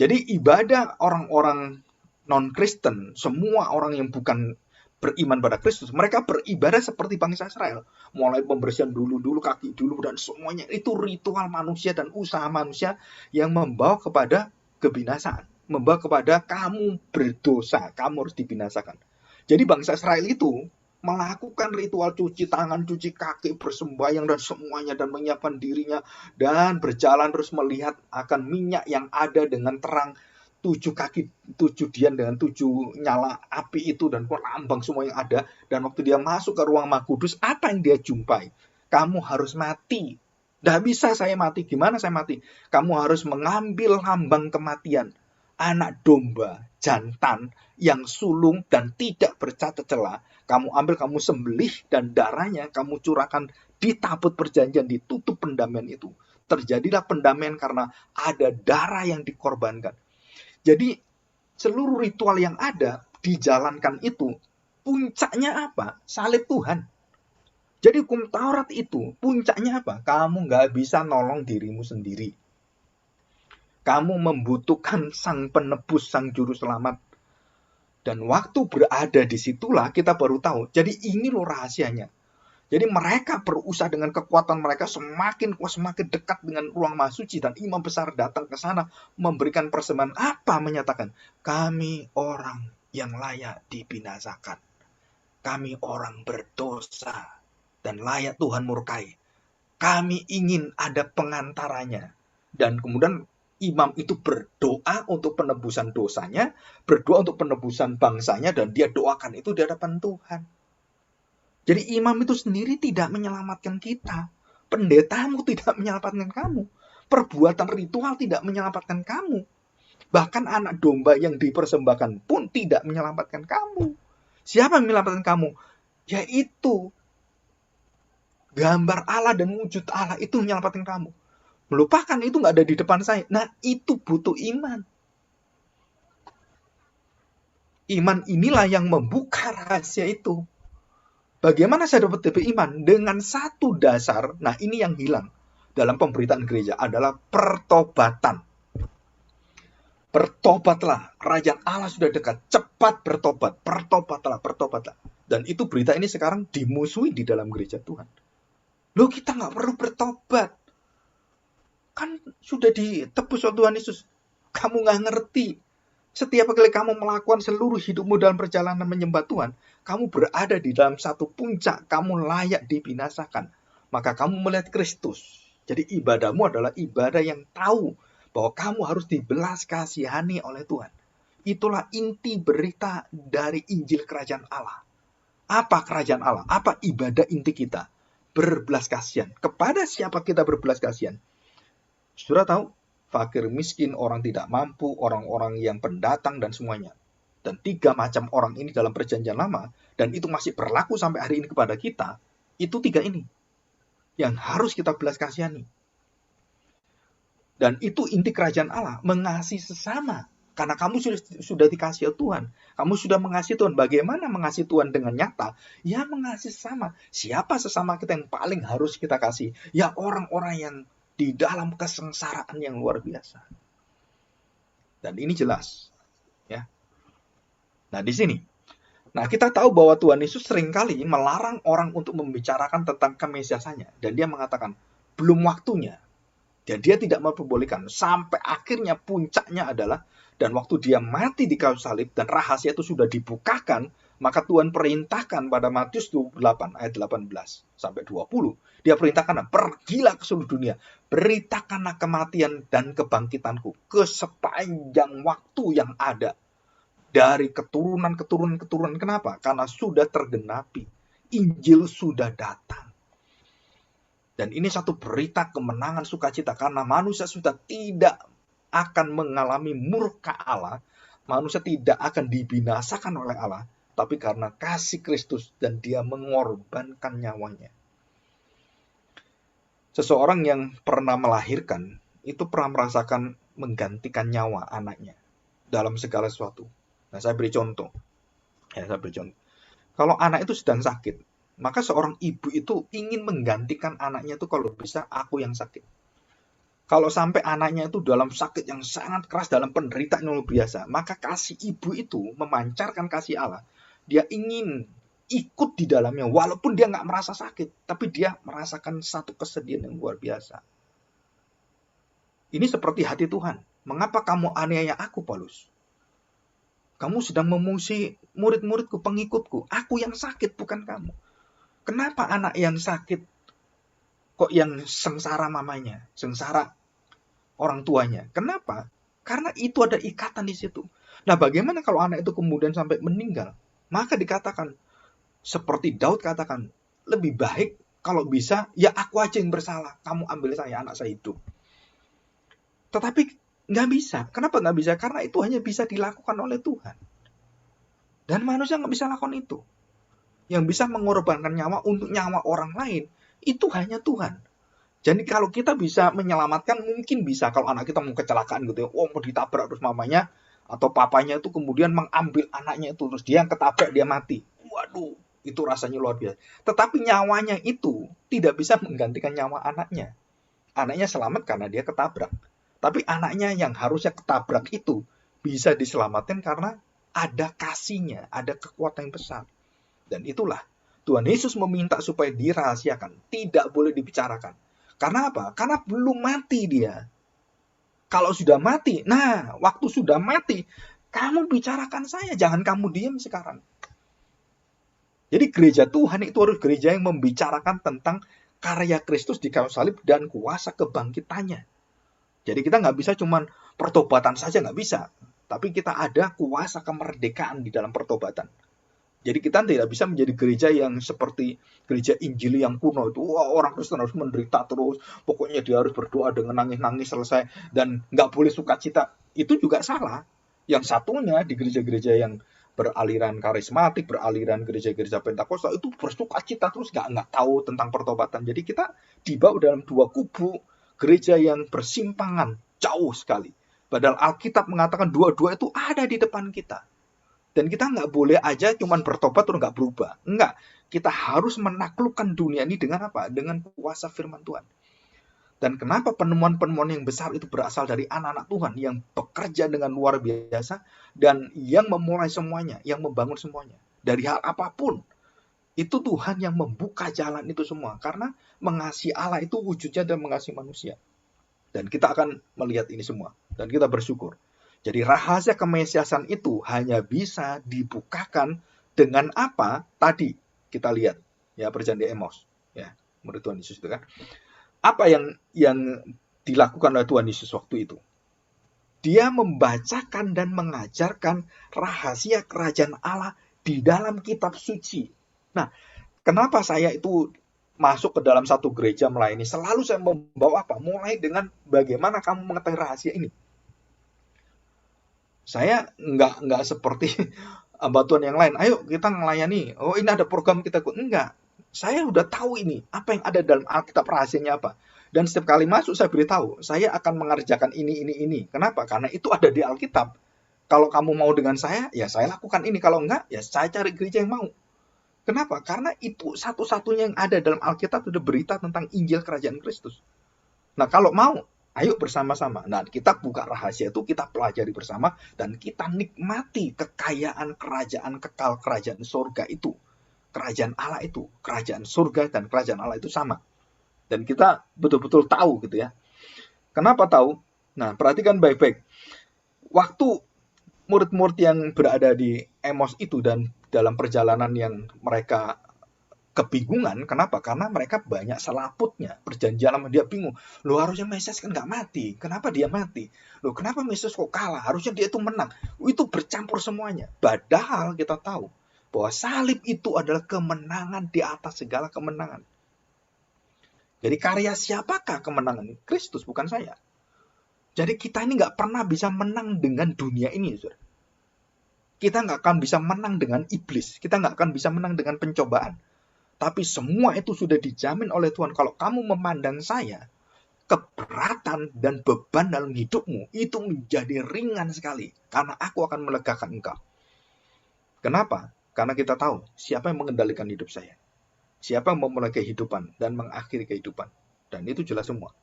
Jadi ibadah orang-orang non-Kristen, semua orang yang bukan beriman pada Kristus, mereka beribadah seperti bangsa Israel. Mulai pembersihan dulu, kaki dulu, dan semuanya. Itu ritual manusia dan usaha manusia yang membawa kepada kebinasaan. Membawa kepada kamu berdosa, kamu harus dibinasakan. Jadi bangsa Israel itu melakukan ritual cuci tangan, cuci kaki, bersembahyang, dan semuanya, dan menyiapkan dirinya, dan berjalan terus melihat akan minyak yang ada dengan terang, 7 kaki, 7 dian dengan 7 nyala api itu dan lambang semua yang ada. Dan waktu dia masuk ke ruang Maha Kudus, apa yang dia jumpai? Kamu harus mati. Tidak bisa saya mati. Gimana saya mati? Kamu harus mengambil lambang kematian, anak domba jantan yang sulung dan tidak bercacat celah. Kamu ambil, kamu sembelih, dan darahnya kamu curahkan di tabut perjanjian, ditutup pendamaian itu. Terjadilah pendamaian karena ada darah yang dikorbankan. Jadi seluruh ritual yang ada dijalankan itu, puncaknya apa? Salib Tuhan. Jadi hukum Taurat itu puncaknya apa? Kamu nggak bisa nolong dirimu sendiri. Kamu membutuhkan sang penebus, sang juru selamat. Dan waktu berada di situlah kita baru tahu. Jadi ini loh rahasianya. Jadi mereka berusaha dengan kekuatan mereka semakin dekat dengan ruang maha suci, dan imam besar datang ke sana memberikan persembahan apa? Menyatakan, kami orang yang layak dibinasakan. Kami orang berdosa dan layak Tuhan murkai. Kami ingin ada pengantaranya. Dan kemudian imam itu berdoa untuk penebusan dosanya, berdoa untuk penebusan bangsanya, dan dia doakan itu di hadapan Tuhan. Jadi imam itu sendiri tidak menyelamatkan kita. Pendetamu tidak menyelamatkan kamu. Perbuatan ritual tidak menyelamatkan kamu. Bahkan anak domba yang dipersembahkan pun tidak menyelamatkan kamu. Siapa yang menyelamatkan kamu? Yaitu gambar Allah dan wujud Allah itu menyelamatkan kamu. Melupakan itu nggak ada di depan saya. Nah, itu butuh iman. Iman inilah yang membuka rahasia itu. Bagaimana saya dapat DP iman? Dengan satu dasar, nah ini yang hilang dalam pemberitaan gereja adalah pertobatan. Bertobatlah, kerajaan Allah sudah dekat, cepat bertobat, bertobatlah. Dan itu berita ini sekarang dimusuhi di dalam gereja Tuhan. Loh, kita nggak perlu bertobat. Kan sudah ditebus oleh Tuhan Yesus. Kamu nggak ngerti. Setiap kali kamu melakukan seluruh hidupmu dalam perjalanan menyembah Tuhan, kamu berada di dalam satu puncak, kamu layak dibinasakan. Maka kamu melihat Kristus. Jadi ibadahmu adalah ibadah yang tahu bahwa kamu harus dibelas kasihani oleh Tuhan. Itulah inti berita dari Injil Kerajaan Allah. Apa kerajaan Allah? Apa ibadah inti kita? Berbelas kasihan. Kepada siapa kita berbelas kasihan? Saudara tahu? Fakir, miskin, orang tidak mampu, orang-orang yang pendatang, dan semuanya. Dan 3 macam orang ini dalam perjanjian lama, dan itu masih berlaku sampai hari ini kepada kita, itu 3 ini yang harus kita belas kasihani. Dan itu inti kerajaan Allah, mengasihi sesama. Karena kamu sudah dikasihi Tuhan, kamu sudah mengasihi Tuhan. Bagaimana mengasihi Tuhan dengan nyata? Ya mengasihi sesama. Siapa sesama kita yang paling harus kita kasih? Ya orang-orang yang di dalam kesengsaraan yang luar biasa. Dan ini jelas. Ya. Nah, di sini. Nah, kita tahu bahwa Tuhan Yesus seringkali melarang orang untuk membicarakan tentang kemesiasannya. Dan dia mengatakan, belum waktunya. Dan dia tidak memperbolehkan. Sampai akhirnya puncaknya adalah, dan waktu dia mati di kayu salib, dan rahasia itu sudah dibukakan, maka Tuhan perintahkan pada Matius 28 ayat 18 sampai 20. Dia perintahkan, pergilah ke seluruh dunia, beritakanlah kematian dan kebangkitanku ke sepanjang waktu yang ada. Dari keturunan. Kenapa? Karena sudah tergenapi. Injil sudah datang. Dan ini satu berita kemenangan sukacita. Karena manusia sudah tidak akan mengalami murka Allah. Manusia tidak akan dibinasakan oleh Allah. Tapi karena kasih Kristus dan dia mengorbankan nyawanya. Seseorang yang pernah melahirkan, itu pernah merasakan menggantikan nyawa anaknya dalam segala sesuatu. Nah, saya beri contoh. Kalau anak itu sedang sakit, maka seorang ibu itu ingin menggantikan anaknya itu kalau bisa aku yang sakit. Kalau sampai anaknya itu dalam sakit yang sangat keras, dalam penderitaan yang luar biasa, maka kasih ibu itu memancarkan kasih Allah. Dia ingin ikut di dalamnya, walaupun dia nggak merasa sakit, tapi dia merasakan satu kesedihan yang luar biasa. Ini seperti hati Tuhan. Mengapa kamu aniaya aku, Paulus? Kamu sedang memuji murid-muridku, pengikutku. Aku yang sakit, bukan kamu. Kenapa anak yang sakit kok yang sengsara mamanya, sengsara orang tuanya? Kenapa? Karena itu ada ikatan di situ. Nah, bagaimana kalau anak itu kemudian sampai meninggal? Maka dikatakan, seperti Daud katakan, lebih baik kalau bisa, ya aku aja yang bersalah. Kamu ambil saya, anak saya hidup. Tetapi nggak bisa. Kenapa nggak bisa? Karena itu hanya bisa dilakukan oleh Tuhan. Dan manusia nggak bisa lakukan itu. Yang bisa mengorbankan nyawa untuk nyawa orang lain, itu hanya Tuhan. Jadi kalau kita bisa menyelamatkan, mungkin bisa. Kalau anak kita mau kecelakaan gitu ya, mau ditabrak terus mamanya atau papanya itu kemudian mengambil anaknya itu, terus dia yang ketabrak, dia mati. Waduh, itu rasanya luar biasa. Tetapi nyawanya itu tidak bisa menggantikan nyawa anaknya. Anaknya selamat karena dia ketabrak. Tapi anaknya yang harusnya ketabrak itu bisa diselamatkan karena ada kasihnya, ada kekuatan yang besar. Dan itulah Tuhan Yesus meminta supaya dirahasiakan, tidak boleh dibicarakan. Karena apa? Karena belum mati dia. Kalau sudah mati, nah waktu sudah mati, kamu bicarakan saya, jangan kamu diam sekarang. Jadi gereja Tuhan itu harus gereja yang membicarakan tentang karya Kristus di kayu salib dan kuasa kebangkitannya. Jadi kita nggak bisa cuman pertobatan saja, nggak bisa. Tapi kita ada kuasa kemerdekaan di dalam pertobatan. Jadi kita tidak bisa menjadi gereja yang seperti gereja Injil yang kuno itu. Wah, orang Kristen harus menderita terus. Pokoknya dia harus berdoa dengan nangis-nangis selesai. Dan nggak boleh sukacita. Itu juga salah. Yang satunya di gereja-gereja yang beraliran karismatik, beraliran gereja-gereja Pentakosta itu bersukacita terus nggak tahu tentang pertobatan. Jadi kita dibawa dalam dua kubu gereja yang bersimpangan jauh sekali. Padahal Alkitab mengatakan dua-dua itu ada di depan kita. Dan kita nggak boleh aja cuman bertobat terus nggak berubah. Enggak. Kita harus menaklukkan dunia ini dengan apa? Dengan kuasa firman Tuhan. Dan kenapa penemuan-penemuan yang besar itu berasal dari anak-anak Tuhan yang bekerja dengan luar biasa dan yang memulai semuanya, yang membangun semuanya. Dari hal apapun, itu Tuhan yang membuka jalan itu semua. Karena mengasihi Allah itu wujudnya dan mengasihi manusia. Dan kita akan melihat ini semua. Dan kita bersyukur. Jadi rahasia kemesiasan itu hanya bisa dibukakan dengan apa? Tadi kita lihat ya perjanjian Amos ya, murid Tuhan Yesus itu kan. Apa yang dilakukan oleh Tuhan Yesus waktu itu? Dia membacakan dan mengajarkan rahasia kerajaan Allah di dalam kitab suci. Nah, kenapa saya itu masuk ke dalam satu gereja melayani? Selalu saya membawa apa? Mulai dengan bagaimana kamu mengetahui rahasia ini. Saya nggak seperti hamba Tuhan yang lain. Ayo kita melayani. Oh ini ada program kita. Enggak. Saya udah tahu ini. Apa yang ada dalam Alkitab rahasianya apa. Dan setiap kali masuk saya beritahu. Saya akan mengerjakan ini. Kenapa? Karena itu ada di Alkitab. Kalau kamu mau dengan saya, ya saya lakukan ini. Kalau enggak, ya saya cari gereja yang mau. Kenapa? Karena itu satu-satunya yang ada dalam Alkitab itu berita tentang Injil Kerajaan Kristus. Nah kalau mau, ayo bersama-sama. Nah, kita buka rahasia itu, kita pelajari bersama, dan kita nikmati kekayaan kerajaan kekal, kerajaan surga itu. Kerajaan Allah itu, kerajaan surga dan kerajaan Allah itu sama. Dan kita betul-betul tahu gitu ya. Kenapa tahu? Nah, perhatikan baik-baik. Waktu murid-murid yang berada di Amos itu dan dalam perjalanan yang mereka kebingungan, kenapa? Karena mereka banyak selaputnya. Perjanjian lama dia bingung. Loh harusnya Mesias kan nggak mati. Kenapa dia mati? Loh kenapa Mesias kok kalah? Harusnya dia itu menang. Itu bercampur semuanya. Padahal kita tahu bahwa salib itu adalah kemenangan di atas segala kemenangan. Jadi karya siapakah kemenangan? Kristus, bukan saya. Jadi kita ini nggak pernah bisa menang dengan dunia ini. Saudara. Kita nggak akan bisa menang dengan iblis. Kita nggak akan bisa menang dengan pencobaan. Tapi semua itu sudah dijamin oleh Tuhan. Kalau kamu memandang saya, keberatan dan beban dalam hidupmu itu menjadi ringan sekali. Karena aku akan melegakan engkau. Kenapa? Karena kita tahu siapa yang mengendalikan hidup saya. Siapa yang memulai kehidupan dan mengakhiri kehidupan. Dan itu jelas semua.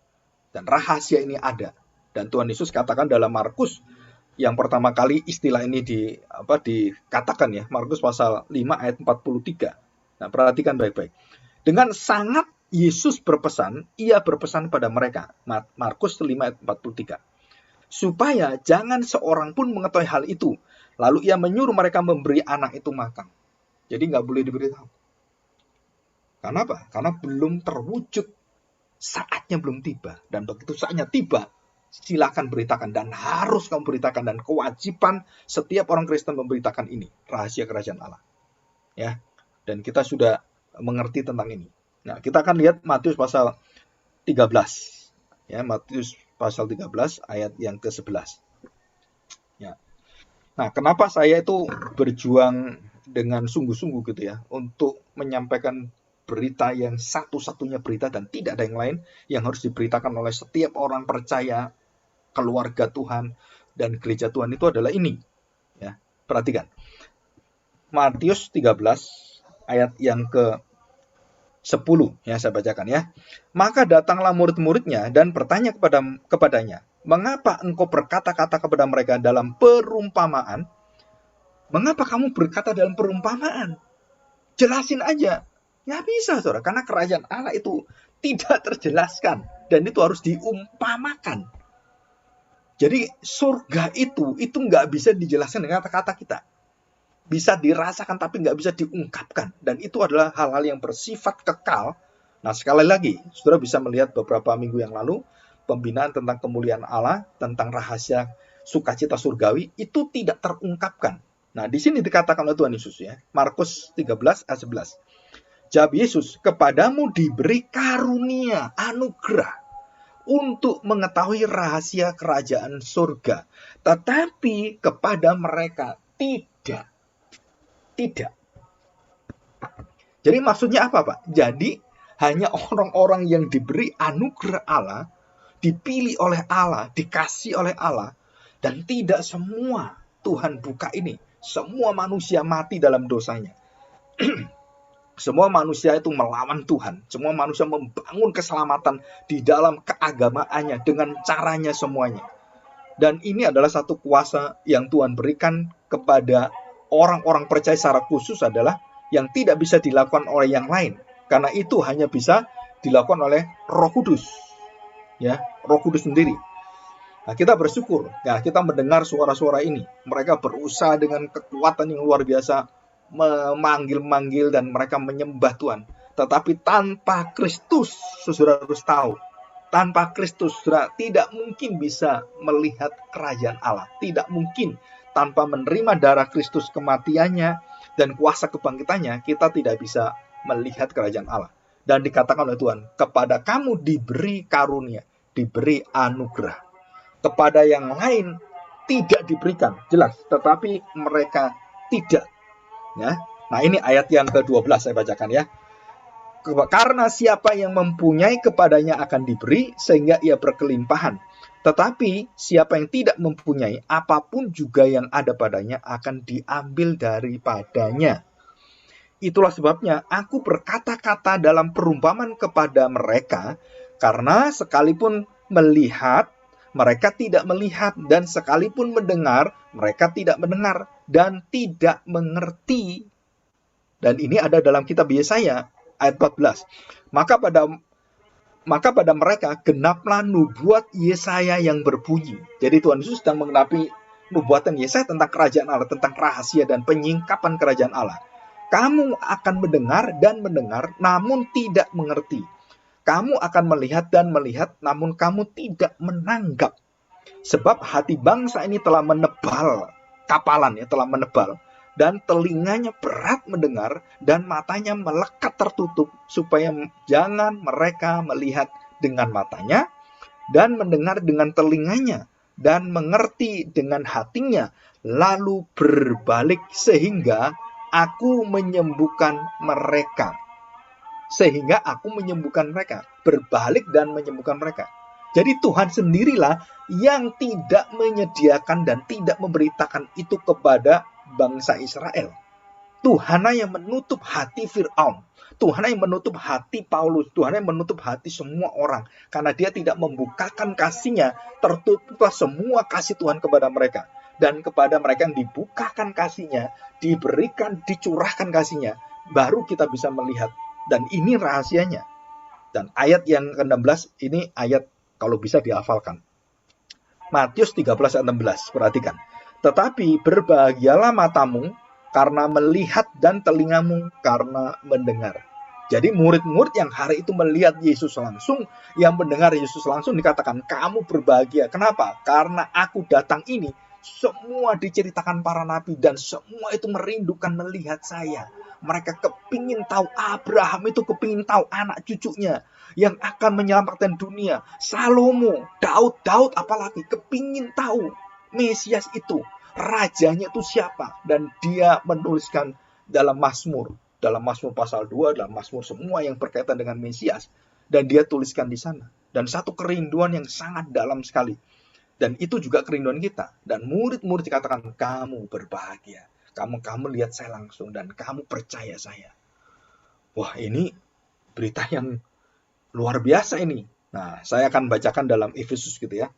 Dan rahasia ini ada. Dan Tuhan Yesus katakan dalam Markus, yang pertama kali istilah ini dikatakan ya. Markus pasal 5 ayat 43. Nah, perhatikan baik-baik. Dengan sangat Yesus berpesan, ia berpesan pada mereka. Markus 5 ayat 43. Supaya jangan seorang pun mengetahui hal itu. Lalu ia menyuruh mereka memberi anak itu makan. Jadi nggak boleh diberitahu. Karena apa? Karena belum terwujud. Saatnya belum tiba. Dan begitu saatnya tiba, silakan beritakan. Dan harus kamu beritakan. Dan kewajiban setiap orang Kristen memberitakan ini. Rahasia kerajaan Allah. Ya. Dan kita sudah mengerti tentang ini. Nah, kita akan lihat Matius pasal 13. Ya, Matius pasal 13 ayat yang ke-11. Ya. Nah, kenapa saya itu berjuang dengan sungguh-sungguh gitu ya untuk menyampaikan berita yang satu-satunya berita dan tidak ada yang lain yang harus diberitakan oleh setiap orang percaya, keluarga Tuhan dan gereja Tuhan itu adalah ini. Ya, perhatikan. Matius 13 ayat yang ke-10 ya saya bacakan ya. Maka datanglah murid-muridnya dan bertanya kepadanya, "Mengapa engkau berkata-kata kepada mereka dalam perumpamaan?" Mengapa kamu berkata dalam perumpamaan? Jelasin aja. Nggak bisa, saudara, karena kerajaan Allah itu tidak terjelaskan dan itu harus diumpamakan. Jadi surga itu nggak bisa dijelaskan dengan kata-kata kita. Bisa dirasakan tapi nggak bisa diungkapkan. Dan itu adalah hal-hal yang bersifat kekal. Nah, sekali lagi, saudara bisa melihat beberapa minggu yang lalu, pembinaan tentang kemuliaan Allah, tentang rahasia sukacita surgawi, itu tidak terungkapkan. Nah, di sini dikatakan oleh Tuhan Yesus, ya, Markus 13 ayat 11. Jawab Yesus, kepadamu diberi karunia, anugerah, untuk mengetahui rahasia kerajaan surga. Tetapi kepada mereka tidak. Tidak. Jadi maksudnya apa, Pak? Jadi hanya orang-orang yang diberi anugerah Allah, dipilih oleh Allah, dikasih oleh Allah, dan tidak semua Tuhan buka ini. Semua manusia mati dalam dosanya. Semua manusia itu melawan Tuhan. Semua manusia membangun keselamatan di dalam keagamaannya dengan caranya semuanya. Dan ini adalah satu kuasa yang Tuhan berikan kepada orang-orang percaya secara khusus, adalah yang tidak bisa dilakukan oleh yang lain. Karena itu hanya bisa dilakukan oleh Roh Kudus. Ya, Roh Kudus sendiri. Nah, kita bersyukur, ya, kita mendengar suara-suara ini. Mereka berusaha dengan kekuatan yang luar biasa memanggil-manggil dan mereka menyembah Tuhan. Tetapi tanpa Kristus, saudara harus tahu, tanpa Kristus, saudara tidak mungkin bisa melihat kerajaan Allah. Tidak mungkin. Tanpa menerima darah Kristus, kematiannya dan kuasa kebangkitannya, kita tidak bisa melihat kerajaan Allah. Dan dikatakan oleh Tuhan, kepada kamu diberi karunia, diberi anugerah. Kepada yang lain tidak diberikan, jelas. Tetapi mereka tidak. Ya. Nah, ini ayat yang ke-12 saya bacakan, ya. Karena siapa yang mempunyai kepadanya akan diberi, sehingga ia berkelimpahan. Tetapi siapa yang tidak mempunyai, apapun juga yang ada padanya akan diambil daripadanya. Itulah sebabnya aku berkata-kata dalam perumpamaan kepada mereka, karena sekalipun melihat, mereka tidak melihat, dan sekalipun mendengar, mereka tidak mendengar, dan tidak mengerti. Dan ini ada dalam kitab Yesaya, ayat 14. Maka pada mereka genaplah nubuat Yesaya yang berbunyi. Jadi Tuhan Yesus sedang menggenapi nubuatan Yesaya tentang kerajaan Allah, tentang rahasia dan penyingkapan kerajaan Allah. Kamu akan mendengar dan mendengar, namun tidak mengerti. Kamu akan melihat dan melihat, namun kamu tidak menanggap. Sebab hati bangsa ini telah menebal, kapalan, ya, telah menebal, dan telinganya berat mendengar, dan matanya melekat tertutup, supaya jangan mereka melihat dengan matanya, dan mendengar dengan telinganya, dan mengerti dengan hatinya, lalu berbalik sehingga aku menyembuhkan mereka. Sehingga aku menyembuhkan mereka. Berbalik dan menyembuhkan mereka. Jadi Tuhan sendirilah yang tidak menyediakan dan tidak memberitakan itu kepada bangsa Israel. Tuhanlah yang menutup hati Fir'aun. Tuhanlah yang menutup hati Paulus. Tuhanlah yang menutup hati semua orang. Karena dia tidak membukakan kasihnya, tertutuplah semua kasih Tuhan kepada mereka. Dan kepada mereka yang dibukakan kasihnya, diberikan, dicurahkan kasihnya, baru kita bisa melihat. Dan ini rahasianya. Dan ayat yang ke-16 ini ayat kalau bisa dihafalkan. Matius 13 ayat 16, perhatikan. Tetapi berbahagialah matamu karena melihat dan telingamu karena mendengar. Jadi murid-murid yang hari itu melihat Yesus langsung, yang mendengar Yesus langsung, dikatakan kamu berbahagia. Kenapa? Karena aku datang ini, semua diceritakan para nabi dan semua itu merindukan melihat saya. Mereka kepingin tahu, Abraham itu kepingin tahu anak cucunya yang akan menyelamatkan dunia. Salomo, Daud apalagi kepingin tahu Mesias itu, rajanya itu siapa. Dan dia menuliskan dalam Mazmur pasal 2, dalam Mazmur semua yang berkaitan dengan Mesias. Dan dia tuliskan di sana. Dan satu kerinduan yang sangat dalam sekali. Dan itu juga kerinduan kita. Dan murid-murid dikatakan, kamu berbahagia. Kamu lihat saya langsung dan kamu percaya saya. Wah, ini berita yang luar biasa ini. Nah, saya akan bacakan dalam Efesus gitu, ya.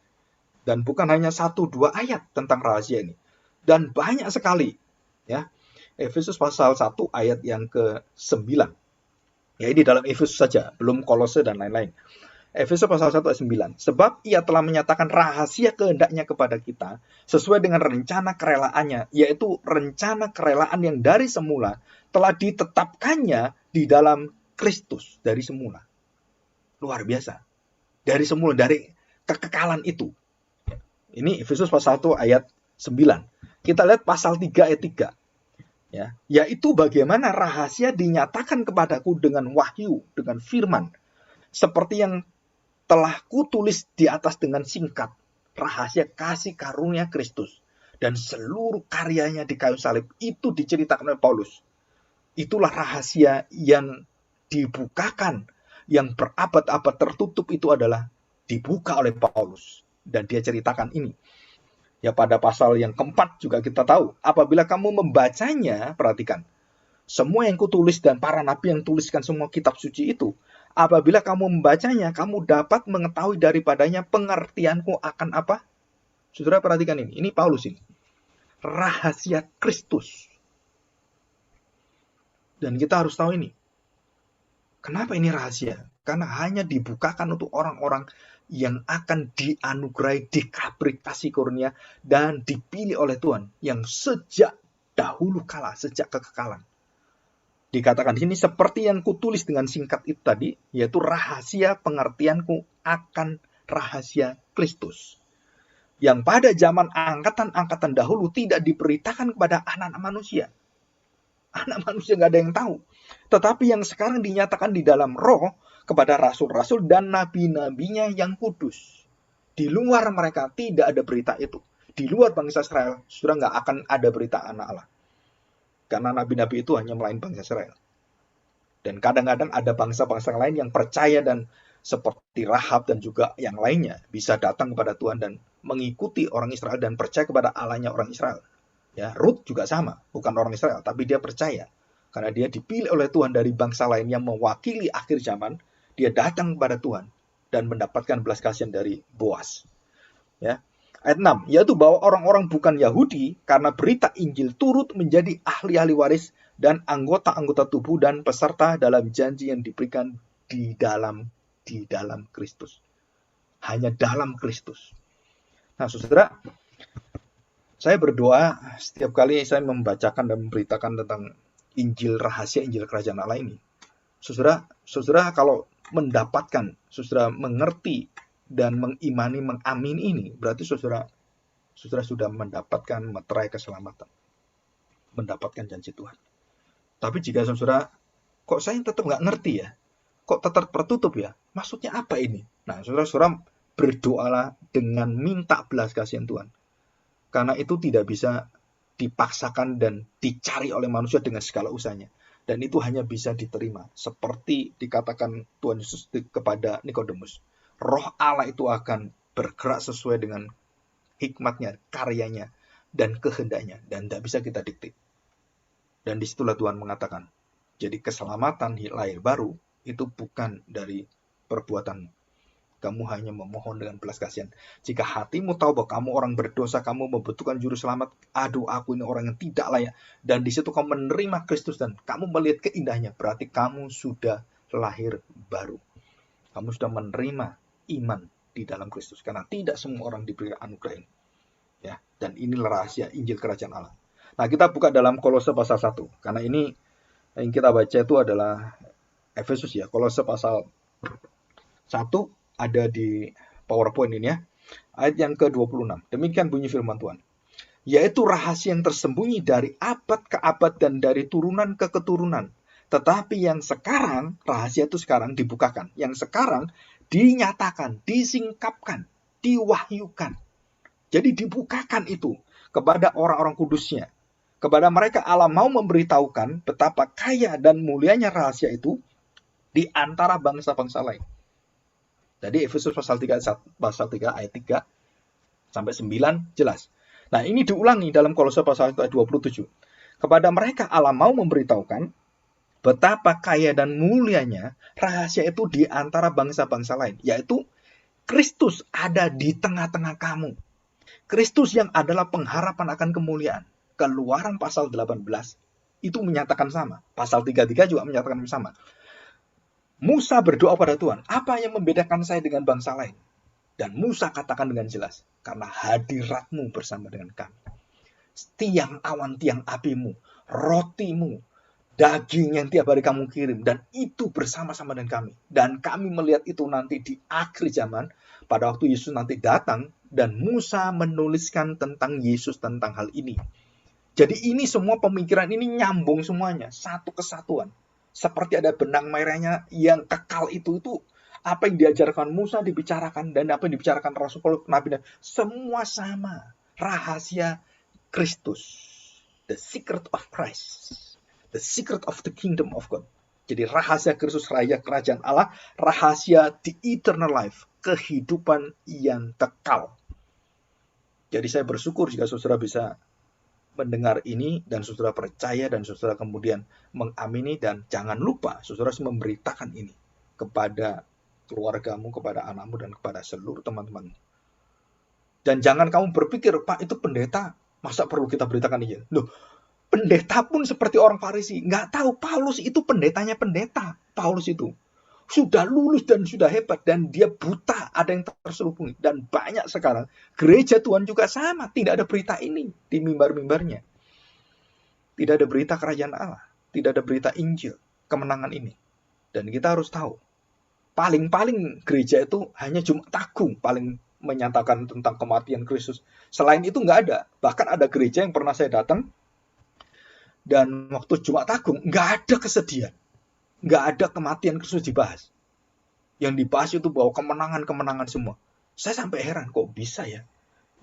Dan bukan hanya 1-2 ayat tentang rahasia ini. Dan banyak sekali, ya. Efesus pasal 1 ayat yang ke-9. Ya ini dalam Efesus saja, belum Kolose dan lain-lain. Efesus pasal 1 ayat 9. Sebab ia telah menyatakan rahasia kehendaknya kepada kita sesuai dengan rencana kerelaannya, yaitu rencana kerelaan yang dari semula telah ditetapkannya di dalam Kristus dari semula. Luar biasa. Dari semula, dari kekekalan itu. Ini Efesus pasal 1 ayat 9. Kita lihat pasal 3 ayat 3. Ya, yaitu bagaimana rahasia dinyatakan kepadaku dengan wahyu, dengan firman. Seperti yang telah kutulis di atas dengan singkat rahasia kasih karunia Kristus dan seluruh karyanya di kayu salib itu diceritakan oleh Paulus. Itulah rahasia yang dibukakan, yang berabad-abad tertutup itu adalah dibuka oleh Paulus dan dia ceritakan ini. Ya pada pasal yang keempat juga kita tahu, apabila kamu membacanya, perhatikan, semua yang kutulis dan para nabi yang tuliskan semua kitab suci itu, apabila kamu membacanya, kamu dapat mengetahui daripadanya pengertianku akan apa? Saudara perhatikan ini Paulus ini. Rahasia Kristus. Dan kita harus tahu ini. Kenapa ini rahasia? Karena hanya dibukakan untuk orang-orang yang akan dianugerahi, dikabari kasih karunia, dan dipilih oleh Tuhan. Yang sejak dahulu kala, sejak kekekalan. Dikatakan di sini seperti yang kutulis dengan singkat itu tadi, yaitu rahasia pengertianku akan rahasia Kristus. Yang pada zaman angkatan-angkatan dahulu tidak diberitakan kepada anak-anak manusia. Anak manusia nggak ada yang tahu. Tetapi yang sekarang dinyatakan di dalam roh kepada rasul-rasul dan nabi-nabinya yang kudus. Di luar mereka tidak ada berita itu. Di luar bangsa Israel, sudah nggak akan ada berita anak Allah. Karena nabi-nabi itu hanya melayani bangsa Israel. Dan kadang-kadang ada bangsa-bangsa lain yang percaya dan seperti Rahab dan juga yang lainnya bisa datang kepada Tuhan dan mengikuti orang Israel dan percaya kepada Allahnya orang Israel. Ya, Ruth juga sama, bukan orang Israel, tapi dia percaya. Karena dia dipilih oleh Tuhan dari bangsa lain yang mewakili akhir zaman, dia datang kepada Tuhan dan mendapatkan belas kasihan dari Boaz. Ya. Ayat 6, yaitu bahwa orang-orang bukan Yahudi karena berita Injil turut menjadi ahli-ahli waris dan anggota-anggota tubuh dan peserta dalam janji yang diberikan di dalam Kristus. Hanya dalam Kristus. Nah, saudara, saya berdoa setiap kali saya membacakan dan memberitakan tentang Injil rahasia Injil Kerajaan Allah ini. Saudara kalau mendapatkan, saudara mengerti dan mengimani, mengamini ini, berarti saudara sudah mendapatkan meterai keselamatan, mendapatkan janji Tuhan. Tapi jika saudara, kok saya tetap nggak ngerti ya, kok tetap tertutup ya, maksudnya apa ini? Nah, saudara berdoalah dengan minta belas kasihan Tuhan, karena itu tidak bisa dipaksakan dan dicari oleh manusia dengan segala usahanya. Dan itu hanya bisa diterima, seperti dikatakan Tuhan Yesus kepada Nikodemus. Roh Allah itu akan bergerak sesuai dengan hikmatnya, karyanya, dan kehendaknya. Dan tidak bisa kita dikte. Dan disitulah Tuhan mengatakan, jadi keselamatan lahir baru itu bukan dari perbuatan. Kamu hanya memohon dengan belas kasihan. Jika hatimu tahu bahwa kamu orang berdosa, kamu membutuhkan juru selamat, aduh aku ini orang yang tidak layak. Dan di situ kamu menerima Kristus dan kamu melihat keindahannya, berarti kamu sudah lahir baru. Kamu sudah menerima iman di dalam Kristus, karena tidak semua orang diberi anugerah ini. Ya, dan inilah rahasia Injil Kerajaan Allah. Nah, kita buka dalam Kolose pasal 1, karena ini yang kita baca itu adalah Efesus ya. Kolose pasal 1 ada di PowerPoint ini ya. Ayat yang ke-26. Demikian bunyi firman Tuhan. Yaitu rahasia yang tersembunyi dari abad ke abad dan dari turunan ke keturunan. Tetapi yang sekarang, rahasia itu sekarang dibukakan. Yang sekarang dinyatakan, disingkapkan, diwahyukan. Jadi dibukakan itu kepada orang-orang kudusnya. Kepada mereka Allah mau memberitahukan betapa kaya dan mulianya rahasia itu di antara bangsa-bangsa lain. Jadi Efesus pasal 3 ayat 3 sampai 9 jelas. Nah, ini diulangi dalam Kolose pasal 1 ayat 27. Kepada mereka Allah mau memberitahukan betapa kaya dan mulianya rahasia itu di antara bangsa-bangsa lain, yaitu Kristus ada di tengah-tengah kamu. Kristus yang adalah pengharapan akan kemuliaan. Keluaran pasal 18 itu menyatakan sama. Pasal 33 juga menyatakan sama. Musa berdoa pada Tuhan, apa yang membedakan saya dengan bangsa lain? Dan Musa katakan dengan jelas, karena hadiratmu bersama dengan kami. Tiang awan, tiang apimu, rotimu, daging yang tiap hari kamu kirim, dan itu bersama-sama dengan kami. Dan kami melihat itu nanti di akhir zaman, pada waktu Yesus nanti datang, dan Musa menuliskan tentang Yesus, tentang hal ini. Jadi ini semua pemikiran ini nyambung semuanya, satu kesatuan. Seperti ada benang merahnya yang kekal itu apa yang diajarkan Musa dibicarakan, dan apa yang dibicarakan Rasul Paulus, Nabi, semua sama. Rahasia Kristus. The secret of Christ. The secret of the kingdom of God. Jadi rahasia Kristus, rahasia kerajaan Allah, rahasia the eternal life, kehidupan yang kekal. Jadi saya bersyukur jika saudara bisa mendengar ini dan saudara percaya dan saudara kemudian mengamini, dan jangan lupa saudara harus memberitakan ini kepada keluargamu, kepada anakmu, dan kepada seluruh teman-teman. Dan jangan kamu berpikir, Pak, itu pendeta, masa perlu kita beritakan ini? Loh, pendeta pun seperti orang Farisi, nggak tahu Paulus itu pendetanya pendeta. Paulus itu sudah lulus dan sudah hebat, dan dia buta, ada yang terselubungi. Dan banyak sekarang gereja Tuhan juga sama, tidak ada berita ini di mimbar-mimbarnya. Tidak ada berita kerajaan Allah, tidak ada berita Injil, kemenangan ini. Dan kita harus tahu, paling-paling gereja itu hanya Jumat Agung paling menyatakan tentang kematian Kristus. Selain itu nggak ada. Bahkan ada gereja yang pernah saya datang, dan waktu Jumat Agung nggak ada kesedihan, nggak ada kematian Kristus dibahas. Yang dibahas itu bahwa kemenangan-kemenangan semua. Saya sampai heran, kok bisa ya?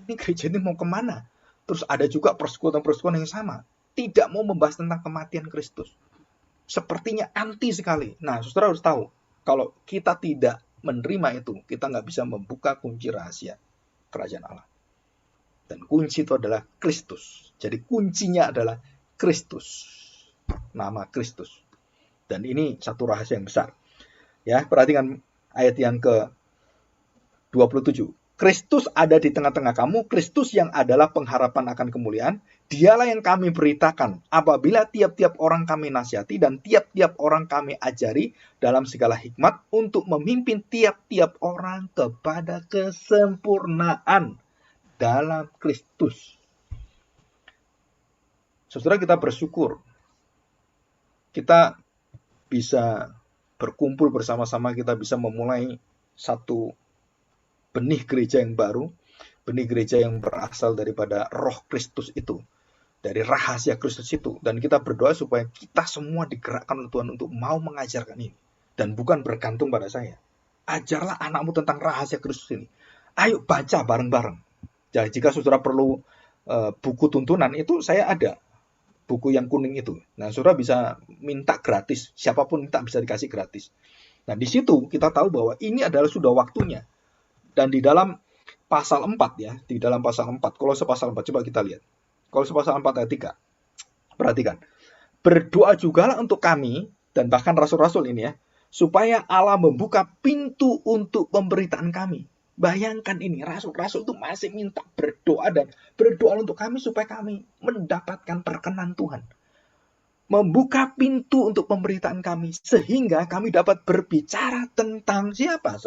Ini gereja ini mau kemana? Terus ada juga persekutuan-persekutuan yang sama, tidak mau membahas tentang kematian Kristus. Sepertinya anti sekali. Nah, saudara harus tahu, kalau kita tidak menerima itu, kita nggak bisa membuka kunci rahasia kerajaan Allah. Dan kunci itu adalah Kristus. Jadi kuncinya adalah Kristus. Nama Kristus. Dan ini satu rahasia yang besar. Ya, perhatikan ayat yang ke-27. Kristus ada di tengah-tengah kamu, Kristus yang adalah pengharapan akan kemuliaan. Dialah yang kami beritakan apabila tiap-tiap orang kami nasihati dan tiap-tiap orang kami ajari dalam segala hikmat untuk memimpin tiap-tiap orang kepada kesempurnaan dalam Kristus. Saudara, kita bersyukur kita bisa berkumpul bersama-sama, kita bisa memulai satu benih gereja yang baru, benih gereja yang berasal daripada roh Kristus itu, dari rahasia Kristus itu. Dan kita berdoa supaya kita semua digerakkan oleh Tuhan untuk mau mengajarkan ini, dan bukan bergantung pada saya. Ajarlah anakmu tentang rahasia Kristus ini. Ayo baca bareng-bareng. Jadi jika saudara perlu buku tuntunan, itu saya ada. Buku yang kuning itu. Nah, saudara bisa minta gratis. Siapapun minta bisa dikasih gratis. Nah, di situ kita tahu bahwa ini adalah sudah waktunya. Dan di dalam pasal 4 ya, di dalam pasal 4, Kolose pasal 4, coba kita lihat. Kolose pasal 4 ayat 3. Perhatikan. Berdoa jugalah untuk kami, dan bahkan rasul-rasul ini ya, supaya Allah membuka pintu untuk pemberitaan kami. Bayangkan ini, rasul-rasul itu masih minta berdoa dan berdoa untuk kami supaya kami mendapatkan perkenan Tuhan. Membuka pintu untuk pemberitaan kami sehingga kami dapat berbicara tentang siapa?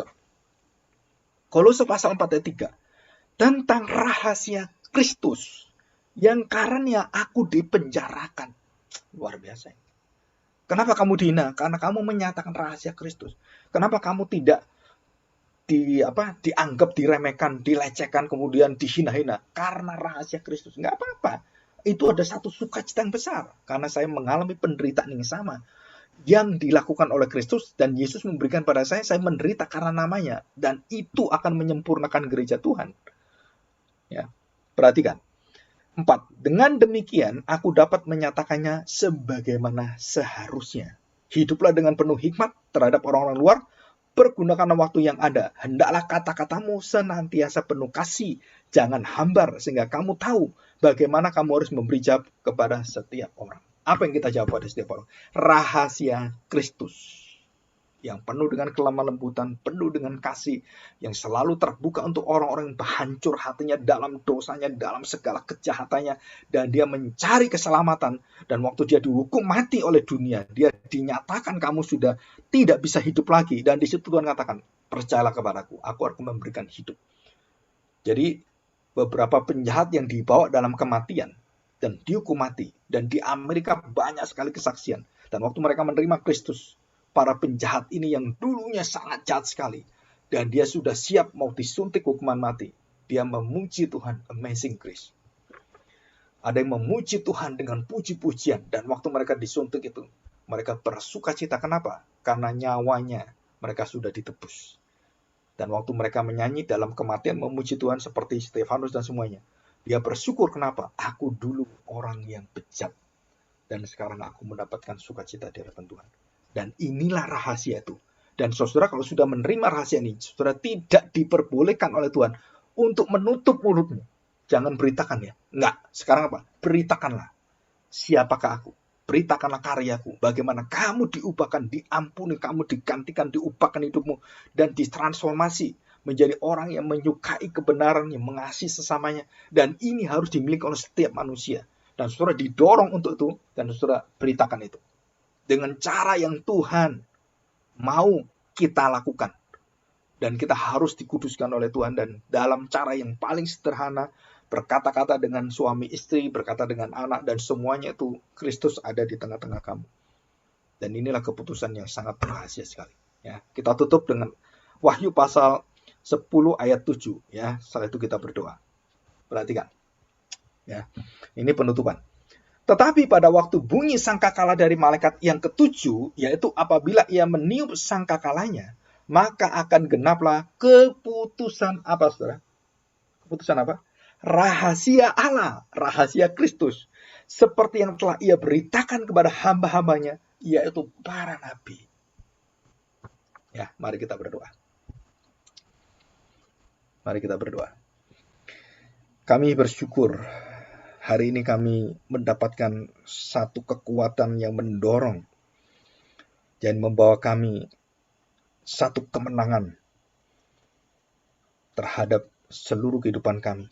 Kolose pasal 4 ayat 3. Tentang rahasia Kristus yang karena aku dipenjarakan. Luar biasa. Kenapa kamu dihina? Karena kamu menyatakan rahasia Kristus. Kenapa kamu tidak dianggap diremehkan, dilecehkan, kemudian dihina-hina? Karena rahasia Kristus. Nggak apa-apa. Itu ada satu sukacita yang besar. Karena saya mengalami penderitaan yang sama. Yang dilakukan oleh Kristus dan Yesus memberikan pada saya menderita karena namanya. Dan itu akan menyempurnakan gereja Tuhan. Ya, perhatikan. 4. Dengan demikian, aku dapat menyatakannya sebagaimana seharusnya. Hiduplah dengan penuh hikmat terhadap orang-orang luar. Pergunakan waktu yang ada. Hendaklah kata-katamu senantiasa penuh kasih. Jangan hambar sehingga kamu tahu bagaimana kamu harus memberi jawab kepada setiap orang. Apa yang kita jawab pada setiap orang? Rahasia Kristus. yang penuh dengan kelemah lembutan, penuh dengan kasih, yang selalu terbuka untuk orang-orang yang hancur hatinya dalam dosanya, dalam segala kejahatannya, dan dia mencari keselamatan. Dan waktu dia dihukum mati oleh dunia, dia dinyatakan kamu sudah tidak bisa hidup lagi. Dan di situ Tuhan katakan, percayalah kepadaku, aku akan memberikan hidup. Jadi beberapa penjahat yang dibawa dalam kematian dan dihukum mati. Dan di Amerika banyak sekali kesaksian. Dan waktu mereka menerima Kristus, para penjahat ini yang dulunya sangat jahat sekali, dan dia sudah siap mau disuntik hukuman mati, dia memuji Tuhan, amazing grace. Ada yang memuji Tuhan dengan puji-pujian, dan waktu mereka disuntik itu, mereka bersuka cita. Kenapa? Karena nyawanya mereka sudah ditebus. Dan waktu mereka menyanyi dalam kematian memuji Tuhan seperti Stefanus dan semuanya, dia bersyukur. Kenapa? Aku dulu orang yang bejat, dan sekarang aku mendapatkan sukacita di hadapan Tuhan. Dan inilah rahasia itu. Dan saudara kalau sudah menerima rahasia ini, saudara tidak diperbolehkan oleh Tuhan untuk menutup mulutmu. Jangan beritakan ya. Enggak. Sekarang apa? Beritakanlah. Siapakah aku? Beritakanlah karyaku. Bagaimana kamu diubahkan, diampuni, kamu digantikan, diubahkan hidupmu, dan ditransformasi menjadi orang yang menyukai kebenaran, yang mengasihi sesamanya. Dan ini harus dimiliki oleh setiap manusia. Dan saudara didorong untuk itu, dan saudara beritakan itu. Dengan cara yang Tuhan mau kita lakukan. Dan kita harus dikuduskan oleh Tuhan. Dan dalam cara yang paling sederhana, berkata-kata dengan suami istri, berkata dengan anak, dan semuanya itu Kristus ada di tengah-tengah kamu. Dan inilah keputusan yang sangat berhasil sekali. Ya, kita tutup dengan Wahyu pasal 10 ayat 7. Ya, setelah itu kita berdoa. Perhatikan. Ya, ini penutupan. Tetapi pada waktu bunyi sangkakala dari malaikat yang ketujuh, yaitu apabila ia meniup sangkakalanya, maka akan genaplah keputusan apa, saudara? Keputusan apa? Rahasia Allah, rahasia Kristus. Seperti yang telah ia beritakan kepada hamba-hambanya, yaitu para nabi. Ya, mari kita berdoa. Mari kita berdoa. Kami bersyukur hari ini kami mendapatkan satu kekuatan yang mendorong dan membawa kami satu kemenangan terhadap seluruh kehidupan kami.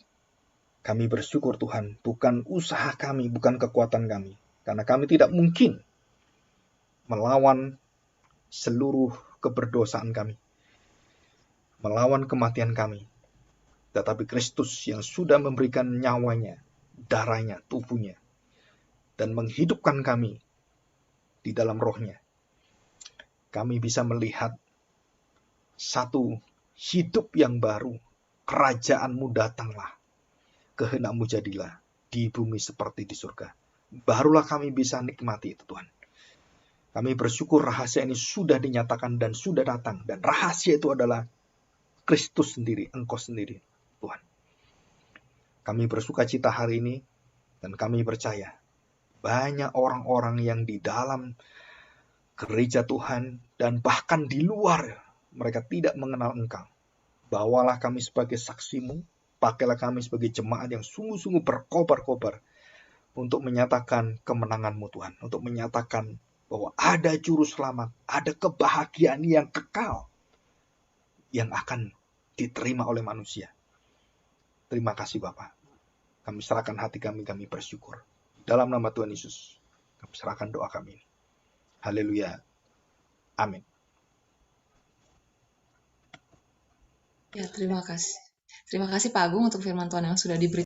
Kami bersyukur Tuhan, bukan usaha kami, bukan kekuatan kami. Karena kami tidak mungkin melawan seluruh keberdosaan kami, melawan kematian kami. Tetapi Kristus yang sudah memberikan nyawanya, darahnya, tubuhnya, dan menghidupkan kami di dalam rohnya. Kami bisa melihat satu hidup yang baru. Kerajaanmu datanglah, kehendakmu jadilah di bumi seperti di surga. Barulah kami bisa nikmati itu Tuhan. Kami bersyukur rahasia ini sudah dinyatakan dan sudah datang. Dan rahasia itu adalah Kristus sendiri, Engkau sendiri Tuhan. Kami bersuka cita hari ini dan kami percaya banyak orang-orang yang di dalam gereja Tuhan dan bahkan di luar mereka tidak mengenal Engkau. Bawalah kami sebagai saksimu, pakailah kami sebagai jemaat yang sungguh-sungguh berkobar-kobar untuk menyatakan kemenangan-Mu Tuhan, untuk menyatakan bahwa ada juru selamat, ada kebahagiaan yang kekal yang akan diterima oleh manusia. Terima kasih Bapa. Kami serahkan hati kami bersyukur. Dalam nama Tuhan Yesus, kami serahkan doa kami. Haleluya. Amin. Ya, terima kasih. Terima kasih Pak Agung untuk firman Tuhan yang sudah diberi.